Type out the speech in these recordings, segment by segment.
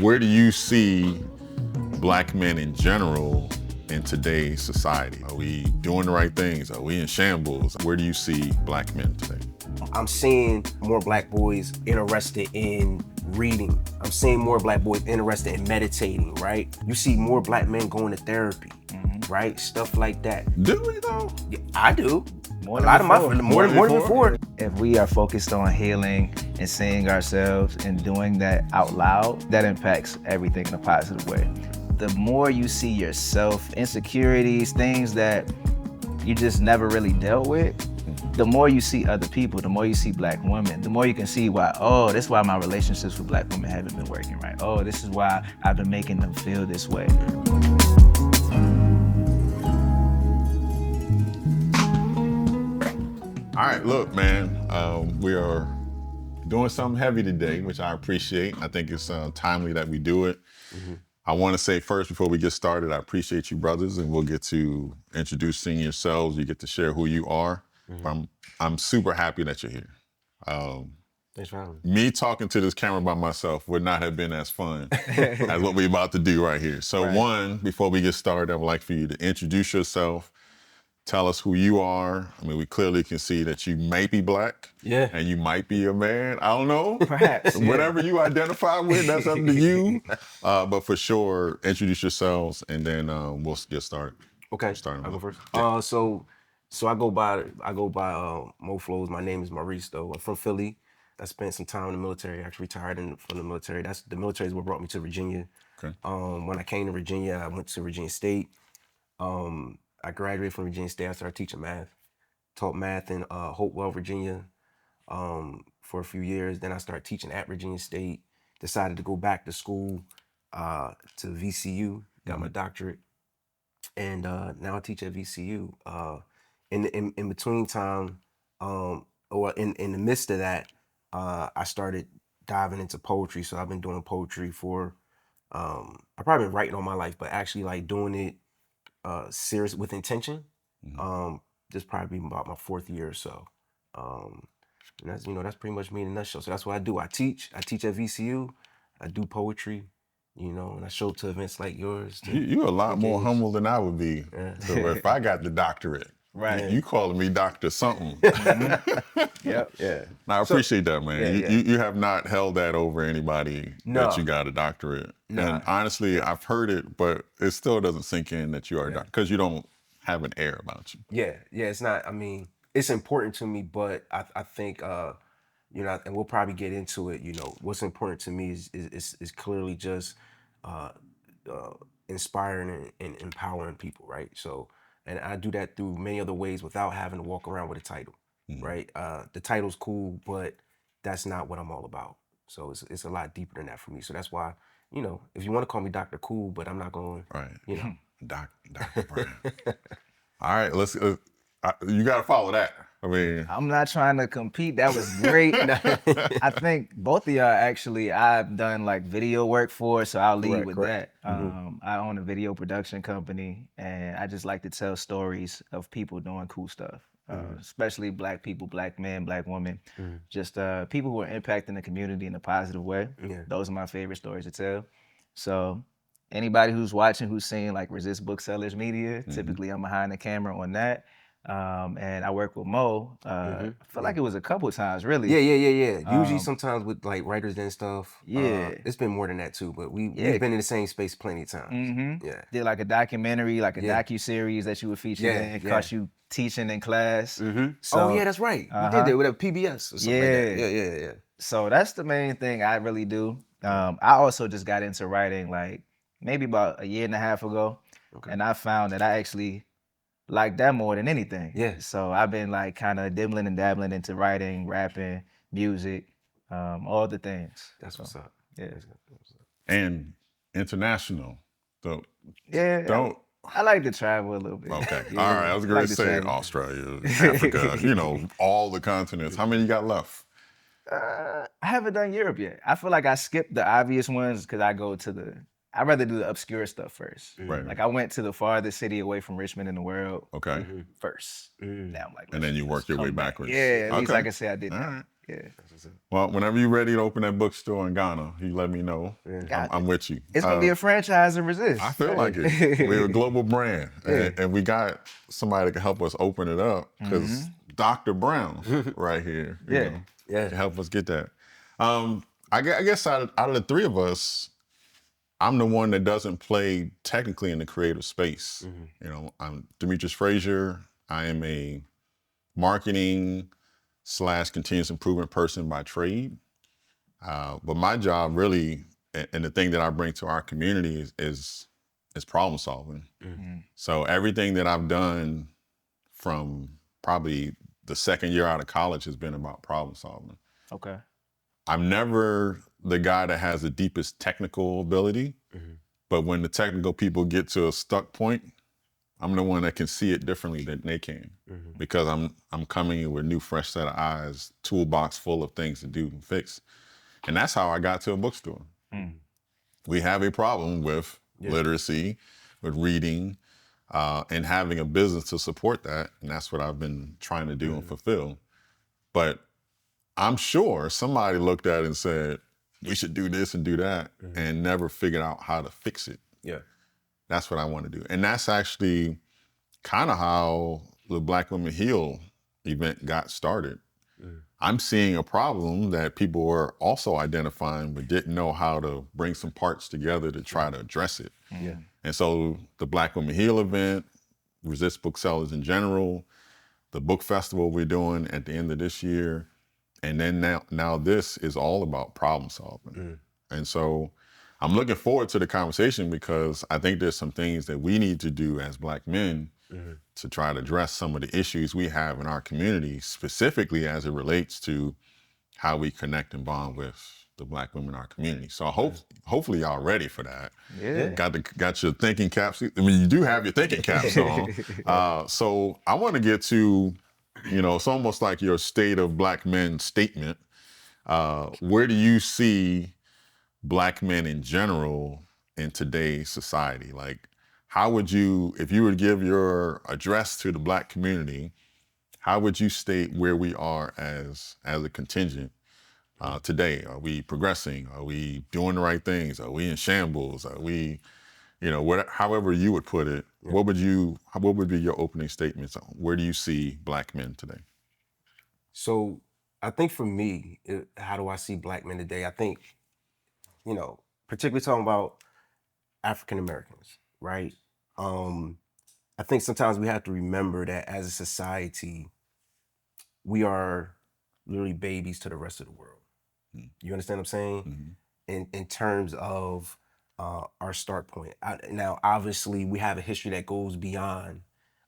Where do you see Black men in general in today's society? Are we doing the right things? Are we in shambles? Where do you see Black men today? I'm seeing more Black boys interested in reading. I'm seeing more Black boys interested in meditating, right? You see more Black men going to therapy, right? Stuff like that. Do we though? Yeah, I do. More A than lot of my before. friends, more than before. If we are focused on healing and seeing ourselves and doing that out loud, that impacts everything in a positive way. The more you see yourself, insecurities, things that you just never really dealt with, the more you see other people, the more you see Black women, the more you can see why, oh, this is why my relationships with Black women haven't been working right. Oh, this is why I've been making them feel this way. All right, look, man, we are doing something heavy today, which I appreciate. I think it's timely that we do it. I want to say first, before we get started, I appreciate you, brothers, and we'll get to introducing yourselves. You get to share who you are. I'm super happy that you're here. Thanks for having me. Me talking to this camera by myself would not have been as fun as what we're about to do right here. So one, before we get started, I would like for you to introduce yourself. Tell us who you are. I mean, we clearly can see that you may be Black. Yeah. And you might be a man. I don't know. Perhaps. Whatever you identify with, that's up to you. But for sure, introduce yourselves, and then we'll get started. Okay, Starting I'll go with- first. Yeah. So I go by Moe Flowz. My name is Maurice though. I'm from Philly. I spent some time in the military. I actually retired from the military. The military is what brought me to Virginia. Okay. When I came to Virginia, I went to Virginia State. I graduated from Virginia State. I started teaching math. Taught math in Hopewell, Virginia, for a few years. Then I started teaching at Virginia State. Decided to go back to school to VCU. Got my doctorate, and now I teach at VCU. In between time, or in the midst of that, I started diving into poetry. So I've been doing poetry for I've probably been writing all my life, but actually like doing it serious with intention. This probably about my 4th year or so. And that's pretty much me in a nutshell. So that's what I do. I teach at VCU. I do poetry, and I show up to events like yours. You're a lot more humble than I would be. Yeah. So if I got the doctorate, Right. you calling me Dr. something. Yep. Yeah. And I appreciate that, man. yeah. You have not held that over anybody No. that you got a doctorate. No. And honestly, I've heard it, but it still doesn't sink in that you are a doctor because you don't have an air about you. Yeah. It's not. I mean, it's important to me, but I think and we'll probably get into it. What's important to me is clearly just inspiring and empowering people, right? So, and I do that through many other ways without having to walk around with a title, right? The title's cool, but that's not what I'm all about. So it's a lot deeper than that for me. So that's why, if you want to call me Dr. Cool, but I'm not going, Right. Dr. Brown. All right, let's. You got to follow that. I mean, I'm not trying to compete. That was great. I think both of y'all actually, I've done like video work for, so I'll lead with Correct. that. I own a video production company, and I just like to tell stories of people doing cool stuff, especially Black people, Black men, Black women, just people who are impacting the community in a positive way. Yeah. Those are my favorite stories to tell. So anybody who's watching, who's seeing like Resist Booksellers Media, typically I'm behind the camera on that. And I work with Mo. I feel like it was a couple times, really. Yeah. Usually sometimes with like writers and stuff. Yeah. It's been more than that too, but we've been in the same space plenty of times. Yeah. Did like a documentary, like a docu-series that you were featured in, caught you teaching in class. So, that's right. We did that with a PBS or something like that. Yeah. So that's the main thing I really do. I also just got into writing like maybe about a year and a half ago. Okay. And I found that I actually like that more than anything. Yeah. So I've been like kind of dibbling and dabbling into writing, rapping, music, all the things. That's what's up. Yeah. and international. So Yeah. don't. I like to travel a little bit. Okay. Yeah, All right. I was going like to to say travel. Australia, Africa, all the continents. How many you got left? I haven't done Europe yet. I feel like I skipped the obvious ones because I'd rather do the obscure stuff first. Right. Like I went to the farthest city away from Richmond in the world Okay. first. Now I'm like, And then you work your way come back. backwards. Yeah, at least Okay. I can say I did All that. right. Yeah. Well, whenever you're ready to open that bookstore in Ghana, you let me know. I'm with you. It's gonna be a franchise and resist. I feel like it. We're a global brand, and we got somebody that can help us open it up because Dr. Brown right here, you know, can help us get that. I guess out of the three of us, I'm the one that doesn't play technically in the creative space. You know, I'm Demetrius Frazier. I am a marketing / continuous improvement person by trade. But my job really, and the thing that I bring to our community is problem solving. So everything that I've done from probably the second year out of college has been about problem solving. Okay. I'm never the guy that has the deepest technical ability, but when the technical people get to a stuck point, I'm the one that can see it differently than they can, because I'm coming in with a new, fresh set of eyes, toolbox full of things to do and fix. And that's how I got to a bookstore. We have a problem with literacy, with reading, and having a business to support that. And that's what I've been trying to do and fulfill. But I'm sure somebody looked at it and said, we should do this and do that, and never figured out how to fix it. Yeah. That's what I want to do. And that's actually kind of how the Black Women Heal event got started. I'm seeing a problem that people were also identifying, but didn't know how to bring some parts together to try to address it. And so the Black Women Heal event, Resist Booksellers in general, the book festival we're doing at the end of this year, and then now this is all about problem solving. And so I'm looking forward to the conversation, because I think there's some things that we need to do as Black men to try to address some of the issues we have in our community, specifically as it relates to how we connect and bond with the Black women in our community. So hopefully y'all ready for that. Yeah. Got your thinking caps. I mean, you do have your thinking caps on. So I want to get to, you know, it's almost like your state of Black men statement. Where do you see Black men in general in today's society? Like, how would you, if you would give your address to the Black community, how would you state where we are as a contingent today? Are we progressing? Are we doing the right things? Are we in shambles? Are we, you know, however you would put it, what would be your opening statements on where do you see Black men today? So I think for me, how do I see Black men today? I think, you know, particularly talking about African Americans, right? I think sometimes we have to remember that as a society, we are literally babies to the rest of the world. You understand what I'm saying? In terms of our start point. Now, obviously, we have a history that goes beyond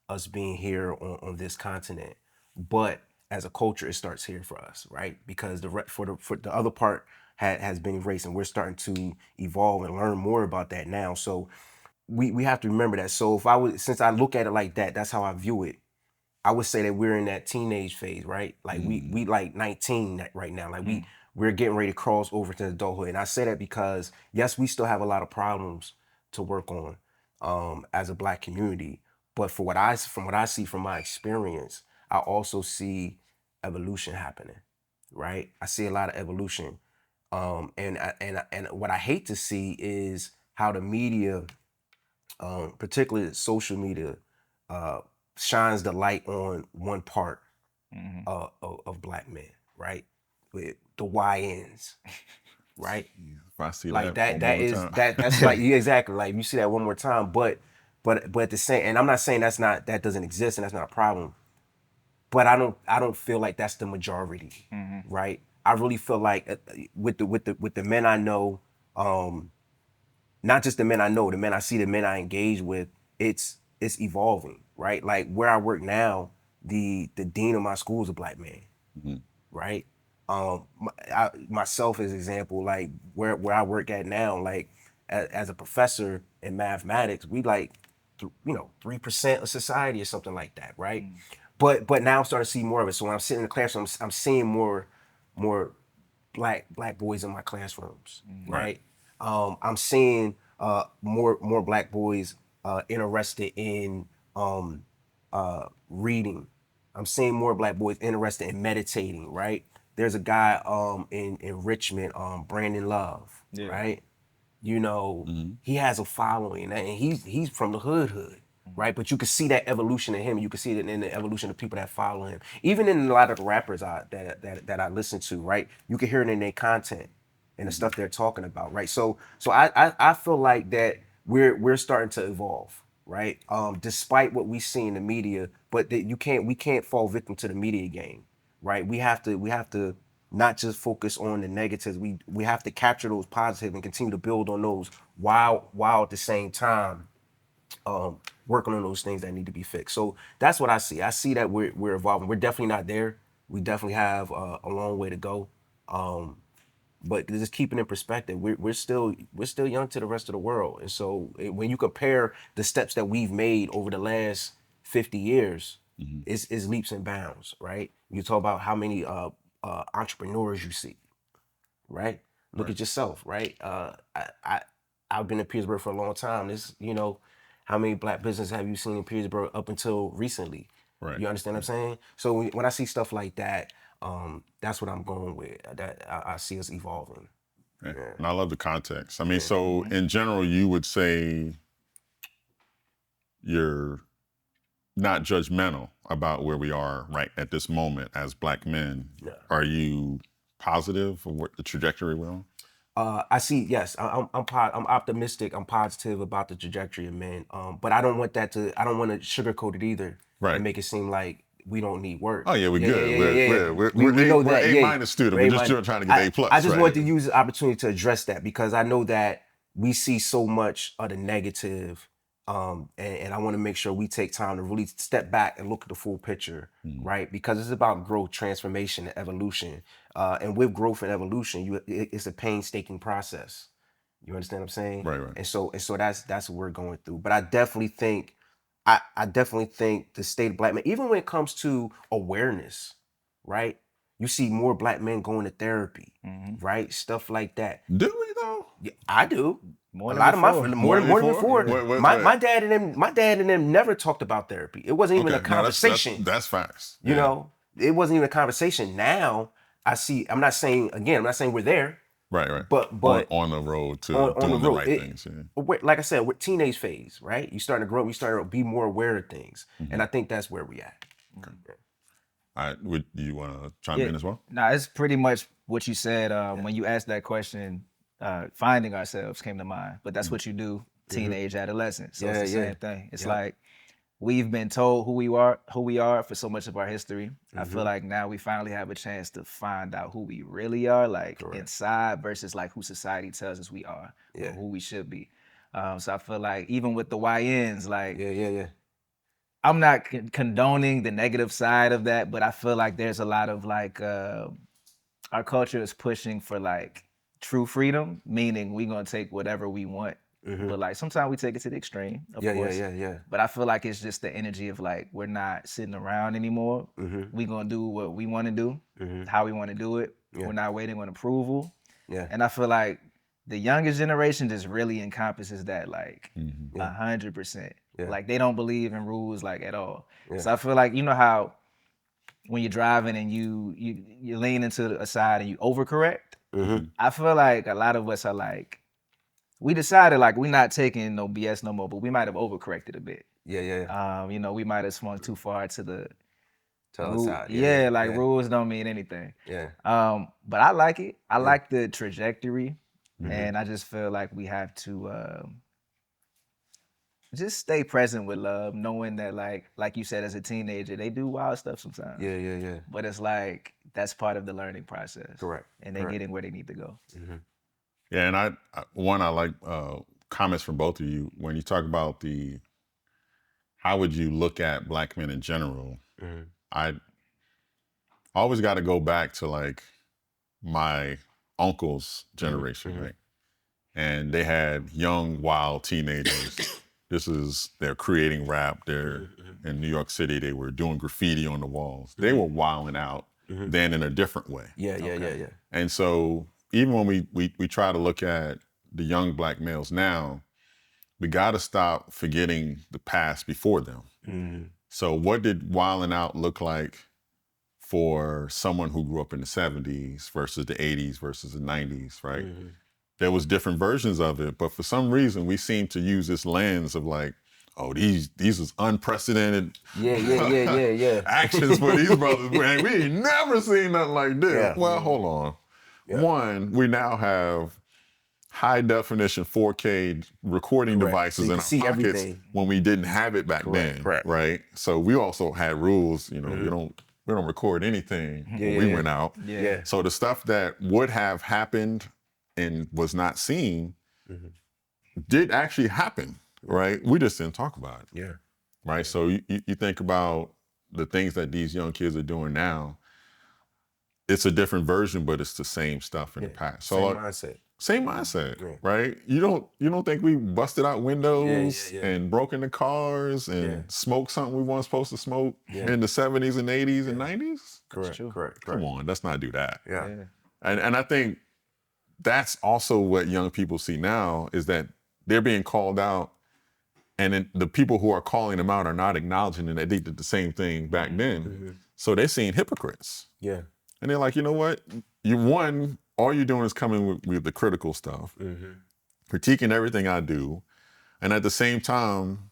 us being here on this continent, but as a culture, it starts here for us, right? Because for the other part has been erased, and we're starting to evolve and learn more about that now. So we have to remember that. So since I look at it like that, that's how I view it. I would say that we're in that teenage phase, right? Like we like 19 right now. Like we're getting ready to cross over to adulthood. And I say that because yes, we still have a lot of problems to work on as a Black community. But from what I see from my experience, I also see evolution happening, right? I see a lot of evolution. And what I hate to see is how the media, particularly social media, shines the light on one part of Black men, right? With the YNs, right? If I see Like that that's like exactly like you see that one more time, but at the same, and I'm not saying that doesn't exist and that's not a problem, but I don't feel like that's the majority, right? I really feel like with the men I know, not just the men I know, the men I see, the men I engage with, it's evolving, right? Like where I work now, the dean of my school is a Black man, right? Myself as example, like where I work at now, like as a professor in mathematics, we like 3% of society or something like that, right? But now I'm starting to see more of it. So when I'm sitting in the classroom, I'm seeing more black boys in my classrooms, right? I'm seeing more Black boys interested in reading. I'm seeing more Black boys interested in meditating, right? there's a guy in Richmond, Brandon Love, Yeah. right? You know, he has a following, and he's from the hood, right? But you can see that evolution in him. You can see it in the evolution of people that follow him. Even in a lot of the rappers that I listen to, right? You can hear it in their content and the stuff they're talking about, right? So I feel like that we're starting to evolve, right? Despite what we see in the media, but that we can't fall victim to the media game, right? We have to not just focus on the negatives. We have to capture those positive and continue to build on those while at the same time working on those things that need to be fixed. So that's what I see. I see that we're evolving. We're definitely not there. We definitely have a long way to go. But just keeping in perspective, we're still young to the rest of the world. And so when you compare the steps that we've made over the last 50 years, it's leaps and bounds, right? You talk about how many entrepreneurs you see, right? Look at yourself, right? I've been in Petersburg for a long time. How many black businesses have you seen in Petersburg up until recently? Right. You understand what I'm saying? So when I see stuff like that, that's what I'm going with. That I see us evolving. Yeah. And I love the context. I mean, so in general, you would say you're not judgmental about where we are right at this moment as black men. Yeah. Are you positive of what the trajectory we're on? I see. Yes, I'm optimistic. I'm positive about the trajectory of men. But I don't want that to. I don't want to sugarcoat it either. Right. And make it seem like we don't need work. Oh yeah, we're good. Yeah. We're A- student. We're just trying to get A+. I just want to use the opportunity to address that because I know that we see so much of the negative, and I want to make sure we take time to really step back and look at the full picture, right? Because it's about growth, transformation, and evolution. And with growth and evolution, it's a painstaking process. You understand what I'm saying? Right. And so that's what we're going through. But I definitely think. I definitely think the state of black men, even when it comes to awareness, right? You see more black men going to therapy, right? Stuff like that. Do we though? Yeah, I do. More a than lot before. of my more than before. Wait. My dad and them never talked about therapy. It wasn't even a conversation. That's facts. You know, it wasn't even a conversation. Now I see. I'm not saying we're there. Right. But on the road to doing the right things. Yeah. Like I said, with teenage phase, right? You starting to grow up, you starting to be more aware of things. And I think that's where we at. Okay. All right. Would you want to chime in as well? No, it's pretty much what you said when you asked that question. Finding ourselves came to mind, but that's what you do, teenage, adolescent. So it's the same thing. It's like we've been told who we are for so much of our history. I feel like now we finally have a chance to find out who we really are, like inside versus like who society tells us we are, or who we should be. So I feel like even with the YNs, like I'm not condoning the negative side of that, but I feel like there's a lot of like our culture is pushing for like true freedom, meaning we're gonna take whatever we want. But like sometimes we take it to the extreme, of course. Yeah. But I feel like it's just the energy of like we're not sitting around anymore. We're gonna do what we want to do, how we want to do it. We're not waiting on approval. And I feel like the youngest generation just really encompasses that like 100%. Like they don't believe in rules like at all. So I feel like you know how when you're driving and you lean into a side and you overcorrect. I feel like a lot of us are like, we decided like we're not taking no BS no more, but we might have overcorrected a bit. You know, we might have swung too far to the other side. Rules don't mean anything. But I like it. I like the trajectory, and I just feel like we have to just stay present with love, knowing that like you said, as a teenager, they do wild stuff sometimes. But it's like that's part of the learning process. Correct. And they're getting where they need to go. Yeah, and I like comments from both of you when you talk about how would you look at black men in general. I always got to go back to like my uncle's generation, right? And they had young, wild teenagers. They're creating rap. They're in New York City. They were doing graffiti on the walls. They were wilding out then in a different way. Yeah. And so even when we try to look at the young black males now, we got to stop forgetting the past before them. So what did wilding out look like for someone who grew up in the 70s versus the 80s versus the 90s, right? There was different versions of it, but for some reason we seem to use this lens of like, oh, these is unprecedented Yeah. actions for these brothers. Man, we ain't never seen nothing like this. Yeah. Well, hold on. Yeah. One, we now have high definition 4K recording devices So you in can our see pockets everything. when we didn't have it back then, Correct. right? So we also had rules, you know, we don't record anything when we went out. Yeah. So the stuff that would have happened and was not seen did actually happen, right? We just didn't talk about it. Yeah. Right. So you think about the things that these young kids are doing now. It's a different version, but it's the same stuff in the past. So Same mindset. same mindset, right? You don't think we busted out windows and broke into cars and smoked something we weren't supposed to smoke in the 70s and 80s and 90s? Correct. Come on, let's not do that. Yeah. And I think that's also what young people see now is that they're being called out, and then the people who are calling them out are not acknowledging that they did the same thing back then. So they're seeing hypocrites. Yeah. And they're like, you know what? All you're doing is coming with the critical stuff, critiquing everything I do, and at the same time,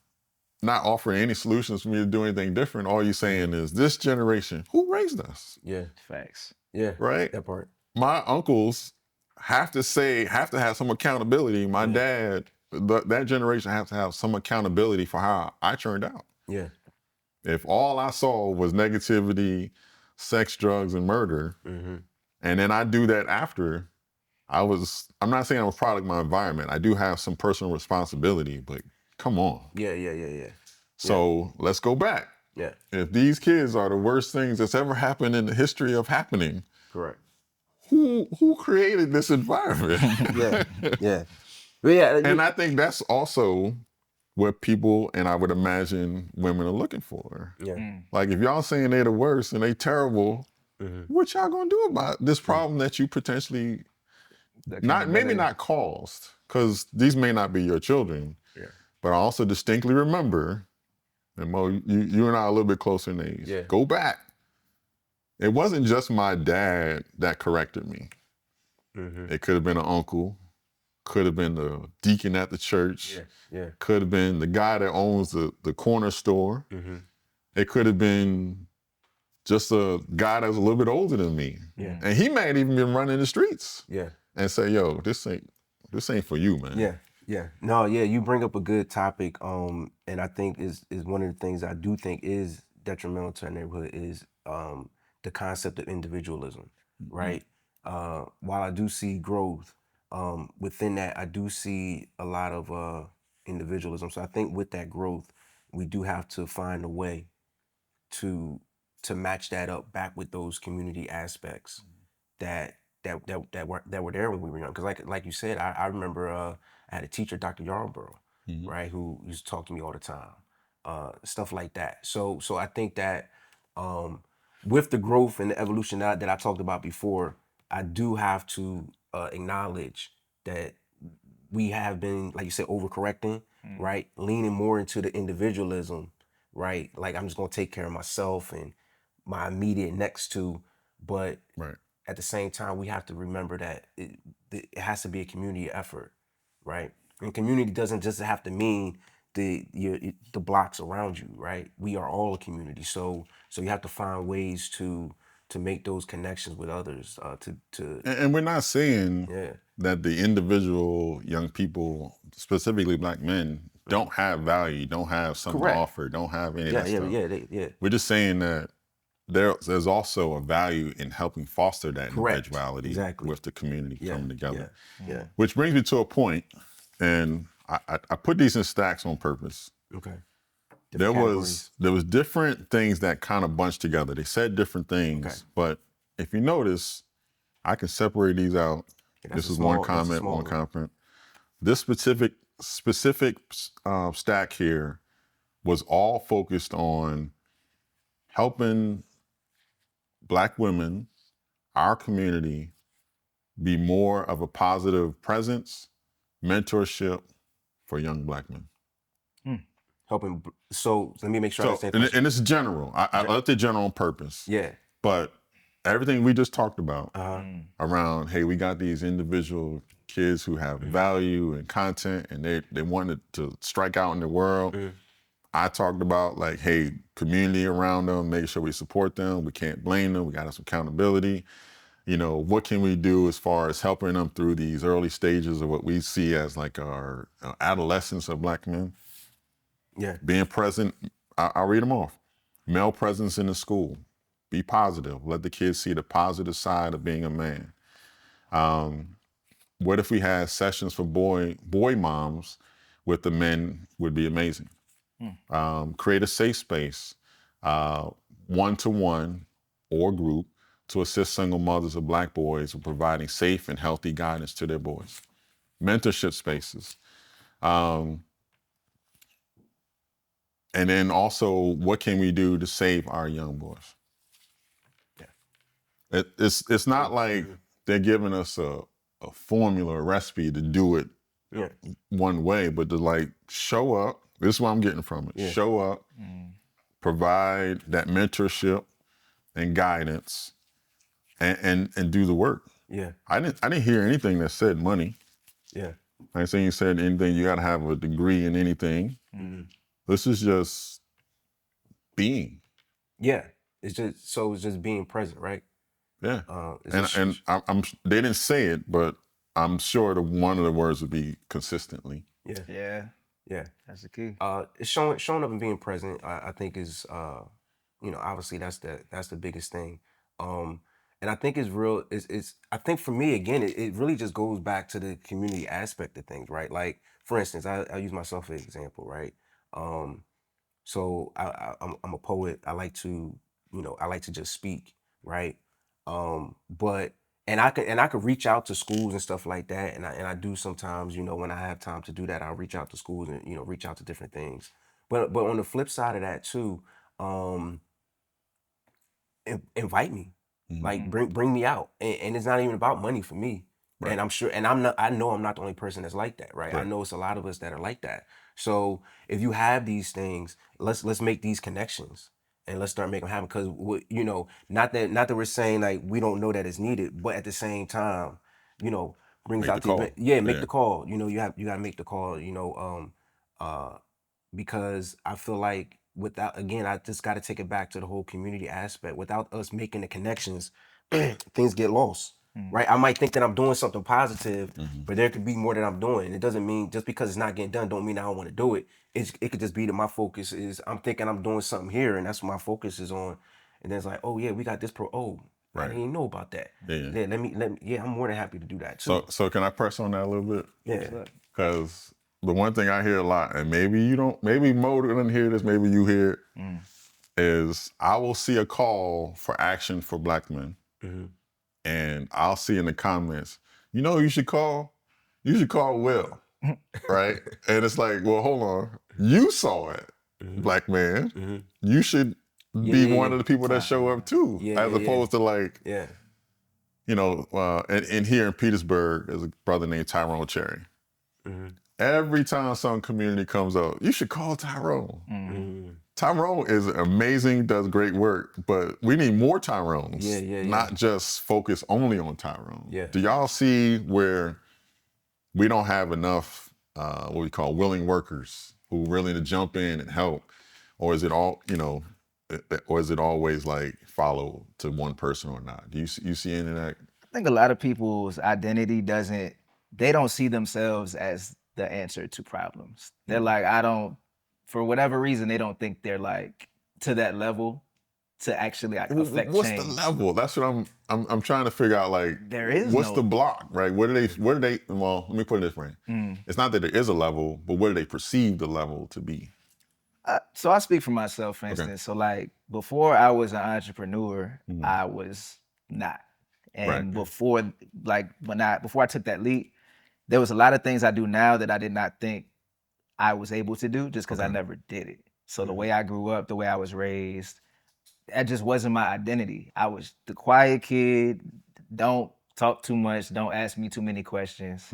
not offering any solutions for me to do anything different. All you're saying is, this generation, who raised us? Yeah. Facts. Yeah. Right? That part. My uncles have to have some accountability. My dad, that generation has to have some accountability for how I turned out. Yeah. If all I saw was negativity, sex, drugs, and murder, and then I do that after, I'm not saying I'm a product of my environment. I do have some personal responsibility, but come on. Yeah. So let's go back. Yeah. If these kids are the worst things that's ever happened in the history of happening, Correct. who created this environment? Yeah. But yeah. And I think that's also what people, and I would imagine women, are looking for. Yeah. Like, if y'all saying they the worst and they terrible, what y'all gonna do about this problem that you potentially maybe not caused, because these may not be your children, but I also distinctly remember, and Mo, you and I are a little bit closer in age. Yeah. Go back. It wasn't just my dad that corrected me. It could have been an uncle, could have been the deacon at the church, could have been the guy that owns the corner store. It could have been just a guy that's a little bit older than me. And he might even been running the streets. And say, yo, this ain't for you, man. No, you bring up a good topic, and I think is one of the things I do think is detrimental to our neighborhood is the concept of individualism, right? While I do see growth, within that I do see a lot of individualism. So I think with that growth, we do have to find a way to match that up back with those community aspects that were there when we were young. Because like you said, I remember I had a teacher, Dr. Yarborough, right, who used to talk to me all the time, stuff like that. So I think that with the growth and the evolution that I talked about before, I do have to acknowledge that we have been, like you said, overcorrecting, right, leaning more into the individualism, right? Like, I'm just gonna take care of myself and my immediate next to, but at the same time, we have to remember that it has to be a community effort, right? And community doesn't just have to mean the blocks around you, right? We are all a community, so you have to find ways to make those connections with others. And we're not saying that the individual young people, specifically Black men, don't have value, don't have something to offer, don't have any of that stuff. We're just saying that there's also a value in helping foster that individuality with the community coming together. Which brings me to a point, and I put these in stacks on purpose. Okay. There was different things that kind of bunched together. They said different things, but if you notice, I can separate these out. This is one comment, one comment. This specific stack here was all focused on helping Black women, our community, be more of a positive presence, mentorship for young Black men. Helping. So let me make sure I understand. And it's general. I left it general on purpose. Yeah. But everything we just talked about Uh-huh. around, hey, we got these individual kids who have value and content and they wanted to strike out in the world. I talked about like, hey, community around them, make sure we support them. We can't blame them. We got some accountability. You know, what can we do as far as helping them through these early stages of what we see as like our adolescence of Black men? Yeah. Being present, I'll read them off. Male presence in the school. Be positive. Let the kids see the positive side of being a man. What if we had sessions for boy moms with the men would be amazing. Create a safe space, one-to-one or group, to assist single mothers of Black boys with providing safe and healthy guidance to their boys. Mentorship spaces. And then also, what can we do to save our young boys? Yeah. It's not like they're giving us a formula, a recipe to do it one way, but to like show up. This is what I'm getting from it. Yeah. Show up, provide that mentorship and guidance, and do the work. Yeah. I didn't hear anything that said money. Yeah. I ain't saying you said anything. You got to have a degree in anything. This is just being. Yeah. It's just being present, right? Yeah. It's And I'm they didn't say it, but I'm sure one of the words would be consistently. Yeah. Yeah, Yeah. that's the key. It's showing up and being present. I think is obviously that's the biggest thing. And I think it's real. It's I think for me again, it really just goes back to the community aspect of things, right? Like for instance, I use myself as an example, right? So I'm a poet. I like to just speak, right? But and I could reach out to schools and stuff like that, and I do sometimes, when I have time to do that, I'll reach out to schools and reach out to different things. But on the flip side of that too, invite me, like bring me out, and it's not even about money for me. Right. And I'm sure, and I know I'm not the only person that's like that, right? I know it's a lot of us that are like that. So if you have these things, let's make these connections and let's start making them happen. Because not that we're saying like we don't know that it's needed, but at the same time, brings Make out the call. make Yeah. the call. You gotta make the call. Because I feel like I just got to take it back to the whole community aspect. Without us making the connections, things get lost, right? I might think that I'm doing something positive, but there could be more that I'm doing. It doesn't mean just because it's not getting done, don't mean I don't want to do it. It could just be that my focus is I'm thinking I'm doing something here, and that's what my focus is on. And then it's like, oh yeah, we got this I Right. didn't even know about that. Yeah. Let me. Yeah, I'm more than happy to do that too. So can I press on that a little bit? Yeah. Because the one thing I hear a lot, and maybe you don't, maybe Mo doesn't hear this, maybe you hear it, is I will see a call for action for Black men, and I'll see in the comments, who you should call? You should call Will, right? And it's like, well, hold on, you saw it, Black man. You should be one of the people that show up too, as opposed to like, Yeah. and here in Petersburg, there's a brother named Tyrone Cherry. Every time some community comes up, you should call Tyrone. Tyrone is amazing, does great work, but we need more Tyrones. Not just focus only on Tyrone. Yeah. Do y'all see where we don't have enough what we call willing workers who are willing to jump in and help? Or is it all, or is it always like follow to one person or not? Do you see any of that? I think a lot of people's identity they don't see themselves as the answer to problems. They're like, for whatever reason, they don't think they're like to that level to actually affect What's change. the level? That's what I'm trying to figure out. Like, There is what's no- the block, right? Where do they? Well, let me put it this way. It's not that there is a level, but where do they perceive the level to be? So I speak for myself, for instance. So like before I was an entrepreneur, I was not. And before I took that leap, there was a lot of things I do now that I did not think I was able to do just because I never did it. So the way I grew up, the way I was raised, that just wasn't my identity. I was the quiet kid, don't talk too much, don't ask me too many questions.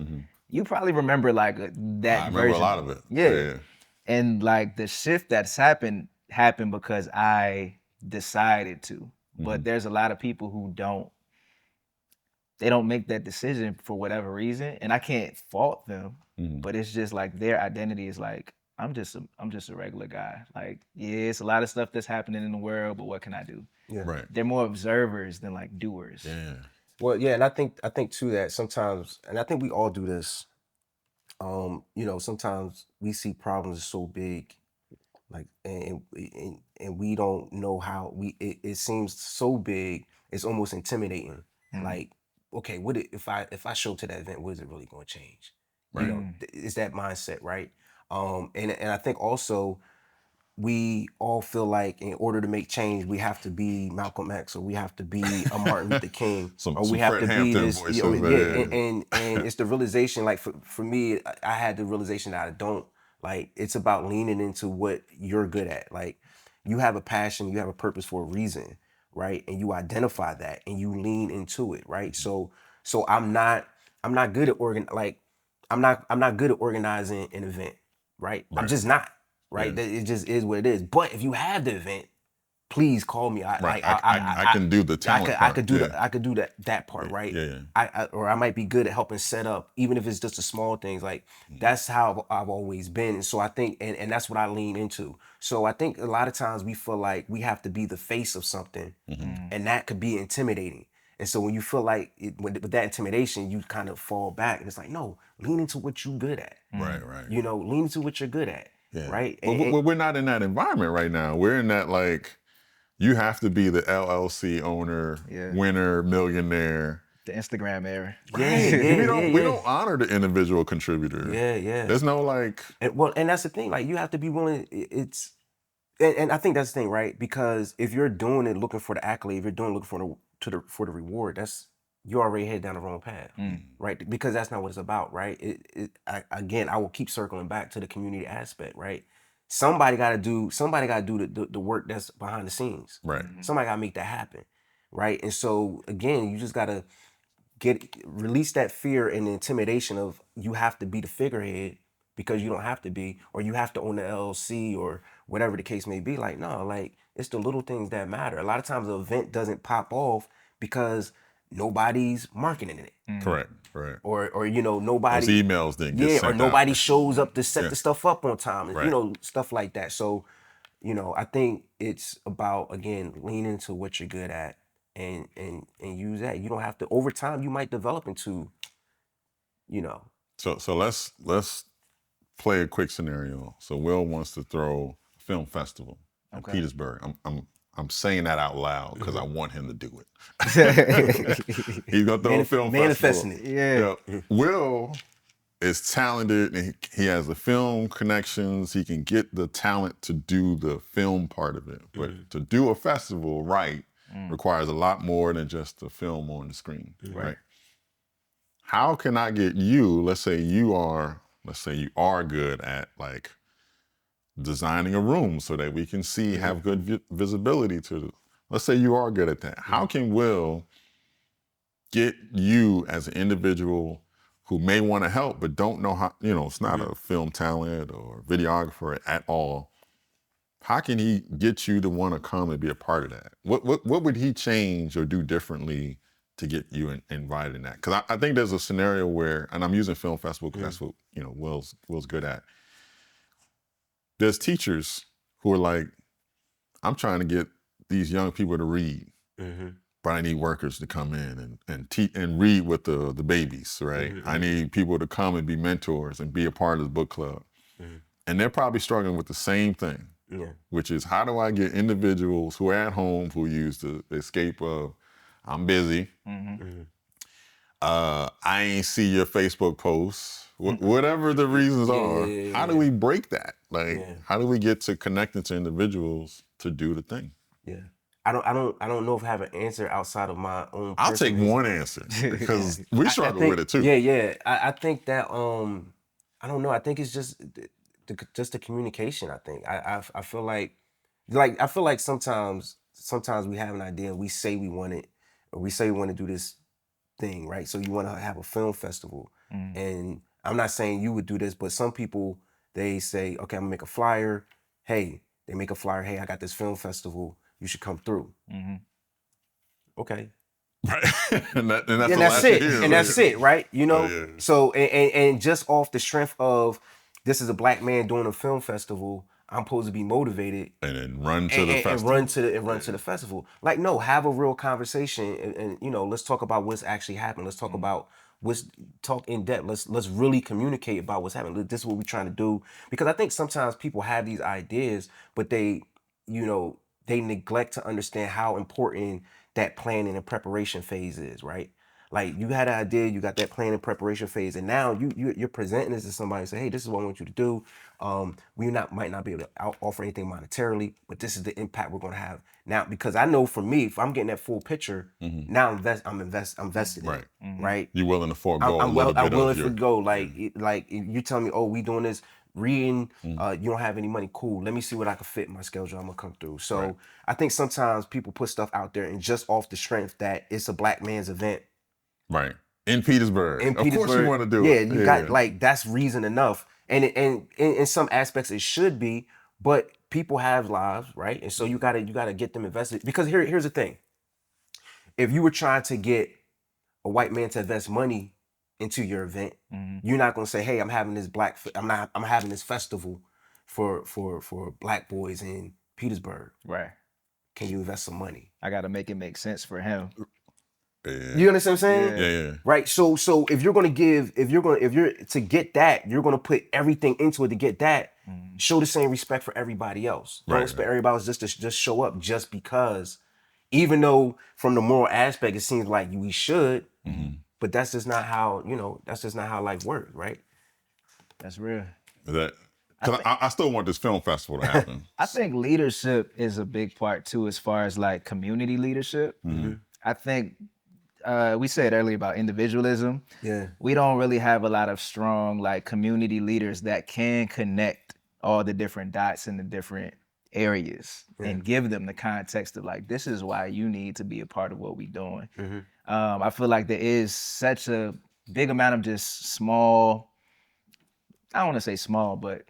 You probably remember like that I remember version. a lot of it. Yeah. And like the shift that's happened because I decided to. But there's a lot of people who don't make that decision for whatever reason, and I can't fault them. But it's just like their identity is like, I'm just a regular guy. Like, yeah, it's a lot of stuff that's happening in the world, but what can I do? Yeah. Right. They're more observers than like doers. Yeah. Well, yeah, and I think too that sometimes, and I think we all do this. You know, sometimes we see problems so big, like, and we don't know how it seems so big, it's almost intimidating. Like, okay, if I show to that event, what is it really going to change? You know, it's that mindset, right? And I think also we all feel like in order to make change, we have to be Malcolm X, or we have to be a Martin Luther King, or we have Fred to be Hampton this. voices, You know, man. and it's the realization. Like for me, I had the realization that I don't like. It's about leaning into what you're good at. Like, you have a passion, you have a purpose for a reason, right? And you identify that and you lean into it, right? So I'm not good at I'm not good at organizing an event, right? I'm just not. Right, Yeah. it just is what it is. But if you have the event, please call me. I can do the talent I could do part. I could do that part, right? Yeah. Or I might be good at helping set up, even if it's just the small things. Like, that's how I've always been. And so I think, and that's what I lean into. So I think a lot of times we feel like we have to be the face of something, and that could be intimidating. And so when you feel like with that intimidation, you kind of fall back, and it's like, no, lean into what you're good at. Right. You know, lean into what you're good at. Yeah. Right. Well, we're not in that environment right now. We're in that, like, you have to be the LLC owner, winner, millionaire. The Instagram era. We don't honor the individual contributor. Yeah. There's no like. And that's the thing. Like, you have to be willing. And I think that's the thing, right? Because if you're doing it looking for the accolade, if you're doing it looking for the reward, you already head down the wrong path, right? Because that's not what it's about, right? Again, I will keep circling back to the community aspect, right? Somebody got to do the work that's behind the scenes, Right. Somebody got to make that happen, right? And so again, you just got to release that fear and the intimidation of you have to be the figurehead, because you don't have to be, or you have to own the LLC or whatever the case may be. Like, no, like, it's the little things that matter. A lot of times the event doesn't pop off because nobody's marketing it. Correct. Right. Or you know, nobody. Those emails didn't get sent or out. nobody shows up to set the stuff up on time. Right. You know, stuff like that. So, you know, I think it's about, again, lean into what you're good at and use that. You don't have to, over time you might develop into, you know. So let's play a quick scenario. So Will wants to throw a film festival in Petersburg. I'm saying that out loud because I want him to do it. He's gonna throw a film manifesting festival. it. Yeah. Will is talented, and he has the film connections. He can get the talent to do the film part of it. But to do a festival right requires a lot more than just the film on the screen, right? How can I get you, let's say you are good at, like, designing a room so that we can see, have good visibility to, let's say you are good at that. How can Will get you as an individual who may want to help but don't know how, you know, it's not a film talent or videographer at all. How can he get you to want to come and be a part of that? What would he change or do differently to get you invited in that? Because I think there's a scenario where, and I'm using film festival because that's what, you know, Will's good at. There's teachers who are like, I'm trying to get these young people to read, but I need workers to come in and read with the babies, right? I need people to come and be mentors and be a part of the book club. And they're probably struggling with the same thing, which is, how do I get individuals who are at home, who use the escape of, I'm busy, I ain't see your Facebook posts, whatever the reasons are. How do we break that? Like, how do we get to connecting to individuals to do the thing? Yeah. I don't know if I have an answer outside of my own. I'll take one answer because we struggle with it too. Yeah. I think that I don't know. I think it's just the communication. I think I feel like sometimes we have an idea and we say we want it, or we say we want to do this thing, right? So you want to have a film festival, and I'm not saying you would do this, but some people, they say, okay, I'm gonna make a flyer. Hey, they make a flyer. Hey, I got this film festival. You should come through. Okay. Right. and that's And the that's last it. you hear. And that's it, right? You know? yeah. So and just off the strength of this is a black man doing a film festival, I'm supposed to be motivated And then run to the festival. and run to the festival. Like, no, have a real conversation and you know, let's talk about what's actually happened. Let's talk about talk in depth. Let's really communicate about what's happening. This is what we're trying to do. Because I think sometimes people have these ideas, but they, you know, they neglect to understand how important that planning and preparation phase is, right? Like you had an idea, you got that planning preparation phase, and now you're presenting this to somebody and say, hey, this is what I want you to do. We might not be able to offer anything monetarily, but this is the impact we're gonna have. Now, because I know for me, if I'm getting that full picture, now I'm invested in it, right? You're willing to forego a little bit I'm willing of your... to go. Like like you tell me, oh, we doing this reading, you don't have any money, cool. Let me see what I can fit in my schedule. I'm gonna come through. So I think sometimes people put stuff out there and just off the strength that it's a black man's event. Right. In Petersburg. Of course you want to do it. Yeah, you got like that's reason enough. And in some aspects it should be, but people have lives, right? And so you gotta get them invested. Because here's the thing. If you were trying to get a white man to invest money into your event, you're not gonna say, hey, I'm having this festival for black boys in Petersburg. Right. Can you invest some money? I got to make it make sense for him. Yeah. You understand what I'm saying? Yeah. Right. So if you're to get that, you're gonna put everything into it to get that. Show the same respect for everybody else. Don't expect everybody else just to show up just because, even though from the moral aspect it seems like we should, but that's just not how life works, right? That's real. Because I still want this film festival to happen. I think leadership is a big part too, as far as like community leadership. I think we said earlier about individualism. Yeah. We don't really have a lot of strong like community leaders that can connect all the different dots in the different areas and give them the context of like, this is why you need to be a part of what we're doing. I feel like there is such a big amount of just small, I don't want to say small, but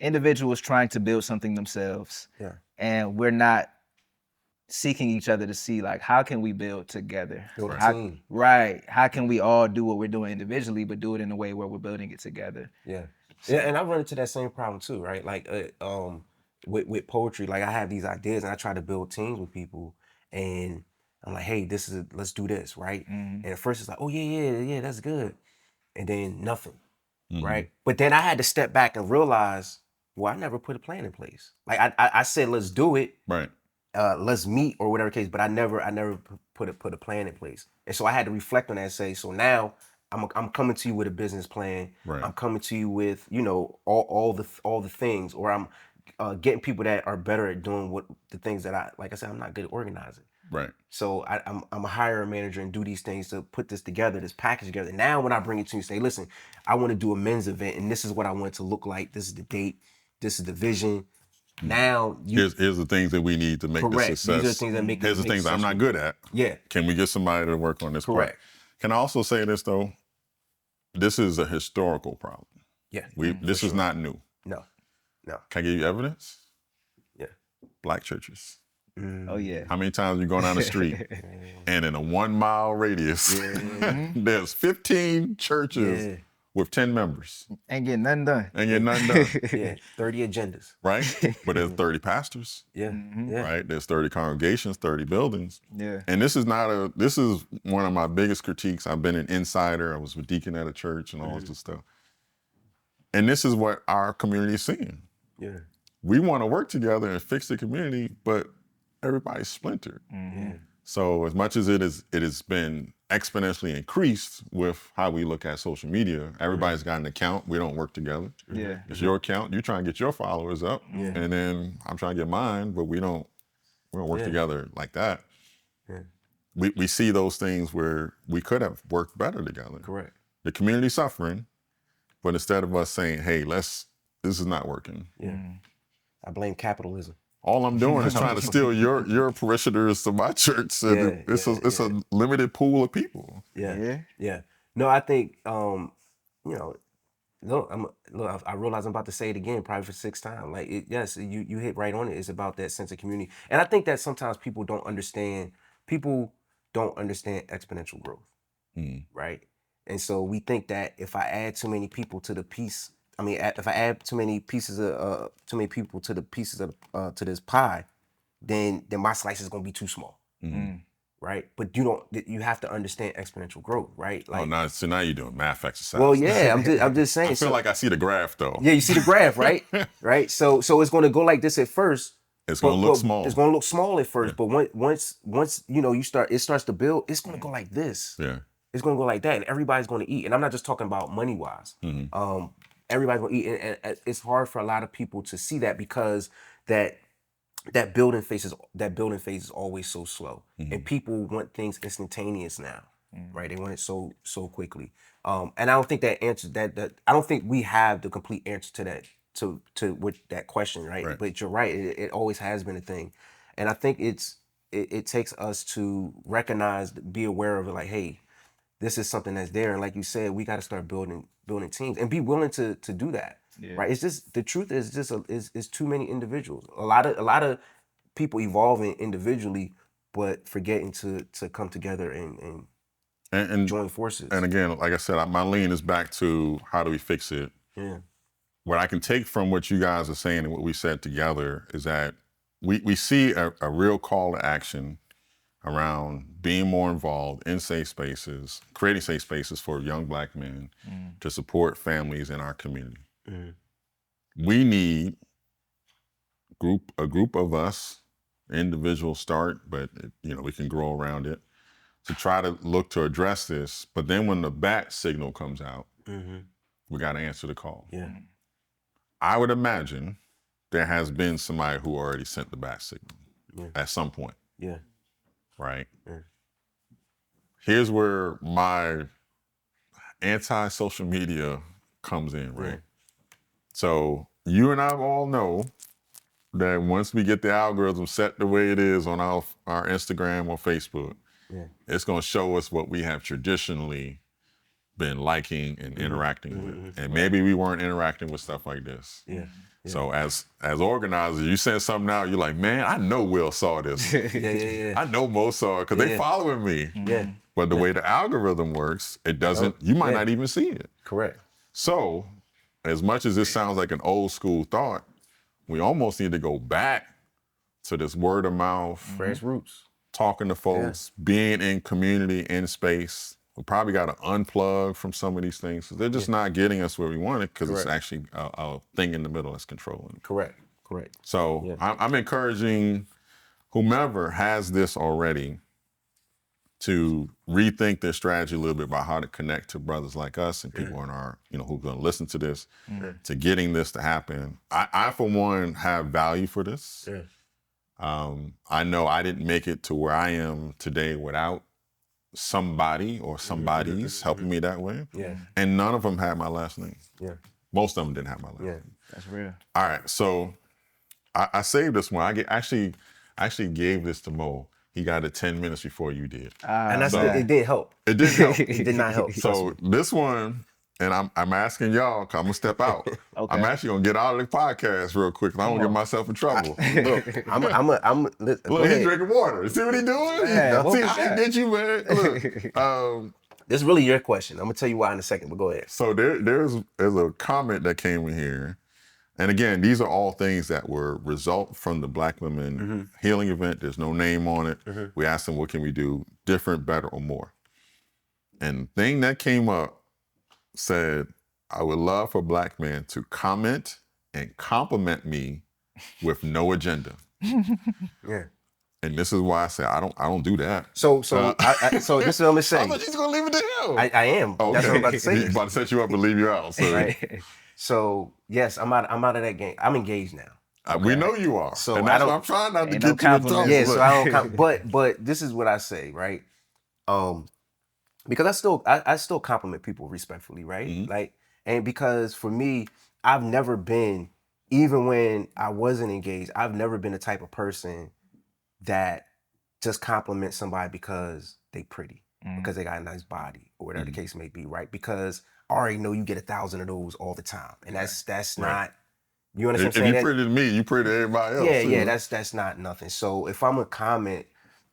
individuals trying to build something themselves. Yeah. And we're not seeking each other to see like, how can we build together? Build a team. Right. How can we all do what we're doing individually, but do it in a way where we're building it together? Yeah. Yeah, and I run into that same problem too, right? Like with poetry, like I have these ideas and I try to build teams with people and I'm like, hey, let's do this, right? And at first it's like, oh yeah, that's good. And then nothing. Right? But then I had to step back and realize, well, I never put a plan in place. Like I said, let's do it. Right. Let's meet or whatever case, but I never put a plan in place. And so I had to reflect on that and say, so now I'm coming to you with a business plan. Right. I'm coming to you with, you know, all the things, or I'm getting people that are better at doing what the things that like I said, I'm not good at organizing. Right. So I'm a hire a manager and do these things to put this together, this package together. Now when I bring it to you, say, listen, I want to do a men's event and this is what I want it to look like. This is the date. This is the vision. Now here's the things that we need to make this a success. These are the things that make Here's the things I'm not good at. Yeah. Can we get somebody to work on this Correct. part? Can I also say this though? This is a historical problem. Yeah. This is not new. No. Can I give you evidence? Yeah. Black churches. Oh yeah. How many times you go down the street and in a 1 mile radius, there's 15 churches with 10 members. Ain't getting nothing done. And you're nothing done. Yeah. 30 agendas. Right? But there's 30 pastors. Yeah. Yeah. Right? There's 30 congregations, 30 buildings. Yeah. And this is one of my biggest critiques. I've been an insider. I was a deacon at a church and all this stuff. And this is what our community is seeing. Yeah. We want to work together and fix the community, but everybody's splintered. So as much as it has been exponentially increased with how we look at social media, everybody's got an account. We don't work together. Yeah. It's your account. You try and get your followers up, and then I'm trying to get mine, but we don't work together like that. Yeah. We see those things where we could have worked better together. Correct. The community suffering, but instead of us saying, hey, this is not working. Yeah. I blame capitalism. All I'm doing is trying to steal your parishioners to my church. And it's a limited pool of people. Yeah. No, I think you know, I realize I'm about to say it again, probably for 6th time. Like you hit right on it. It's about that sense of community. And I think that sometimes people don't understand. People don't understand exponential growth, Mm. right? And so we think that if I add too many people to the piece, if I add too many people to the pieces of to this pie, then my slice is gonna be too small, right? But you have to understand exponential growth, right? Oh, now you're doing math exercises. Well, yeah, I'm just saying. I feel like I see the graph though. Yeah, you see the graph, right? Right. So it's going to go like this at first. It's going to look small. It's going to look small at first, but once it starts to build, it's going to go like this. Yeah. It's going to go like that, and everybody's going to eat. And I'm not just talking about money wise. Everybody's going to eat, and it's hard for a lot of people to see that because that building phase is always so slow, and people want things instantaneous now, right? They want it so quickly. And I don't think that answers that. I don't think we have the complete answer to that to with that question, right? But you're right. It always has been a thing, and I think it takes us to recognize, be aware of it. Like, hey, this is something that's there, and like you said, we got to start building teams and be willing to do that. Yeah. Right? It's just the truth is is too many individuals. A lot of people evolving individually, but forgetting to come together and join forces. And again, like I said, my lean is back to how do we fix it? Yeah. What I can take from what you guys are saying and what we said together is that we see a real call to action around being more involved in safe spaces, creating safe spaces for young Black men to support families in our community. We need a group of us, individuals start, but we can grow around it, to try to look to address this. But then when the bat signal comes out, we got to answer the call. Yeah. I would imagine there has been somebody who already sent the bat signal at some point. Yeah. Right? Yeah. Here's where my anti-social media comes in, right? So you and I all know that once we get the algorithm set the way it is on our Instagram or Facebook, it's going to show us what we have traditionally been liking and interacting with. And maybe we weren't interacting with stuff like this. Yeah. So as organizers, you send something out, you're like, man, I know Will saw this. I know Mo saw it because they following me. Yeah. But the way the algorithm works, it doesn't, you might not even see it. Correct. So as much as this sounds like an old school thought, we almost need to go back to this word of mouth. Fresh roots. Talking to folks, being in community, in space. We probably got to unplug from some of these things. They're just not getting us where we want it because it's actually a thing in the middle that's controlling. Correct. So I'm encouraging whomever has this already to rethink their strategy a little bit about how to connect to brothers like us and people in our, who are going to listen to this, to getting this to happen. I, for one, have value for this. I know I didn't make it to where I am today without somebody or somebody's helping me that way. Yeah. And none of them had my last name. Yeah. Most of them didn't have my last name. That's real. All right, so I saved this one. I actually gave this to Mo. He got it 10 minutes before you did. And it did help. It did help. It did not help. So this one, and I'm asking y'all, cause I'm gonna step out. Okay. I'm actually gonna get out of the podcast real quick, cause I don't get myself in trouble. Look, Look, he's drinking water. See what he doing? Yeah, See, I didn't get you, man. Look, this is really your question. I'm gonna tell you why in a second, but go ahead. so there's a comment that came in here, and again, these are all things that were result from the Black Women Healing event. There's no name on it. We asked them, what can we do different, better, or more? And the thing that came up said, I would love for Black men to comment and compliment me with no agenda. Yeah. And this is why I say I don't do that. So this is what I'm gonna say. I thought you was gonna leave it to him. I am. Okay. That's what I'm about to say. He's about to set you up and leave you out. So. Right. So yes, I'm out of that game. I'm engaged now. We know you are. So and that's why I'm trying not to Ain't get no you in trouble. compliments. Yeah, so I don't but this is what I say, right? Because I still compliment people respectfully, right? Like, and because for me, I've never been, even when I wasn't engaged, I've never been the type of person that just compliments somebody because they pretty, because they got a nice body, or whatever the case may be, right? Because I already know you get 1,000 of those all the time, and that's not. You understand what I'm saying? If you pretty to me, you pretty to everybody else. Yeah, that's not nothing. So if I'm a comment,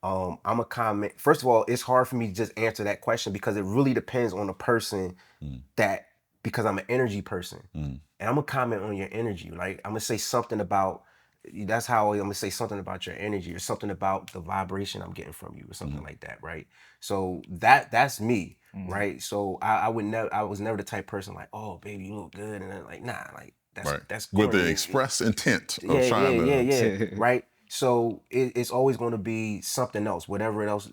I'm a comment. First of all, it's hard for me to just answer that question because it really depends on the person because I'm an energy person. And I'm gonna comment on your energy. Like I'm gonna say something about that's how I'm gonna say something about your energy or something about the vibration I'm getting from you or something like that, right? So that's me, right? So I was never the type person like, oh baby, you look good, and then like, nah, like that's with the corny. express intent of Yeah, trying to. yeah, right. So it's always going to be something else, whatever else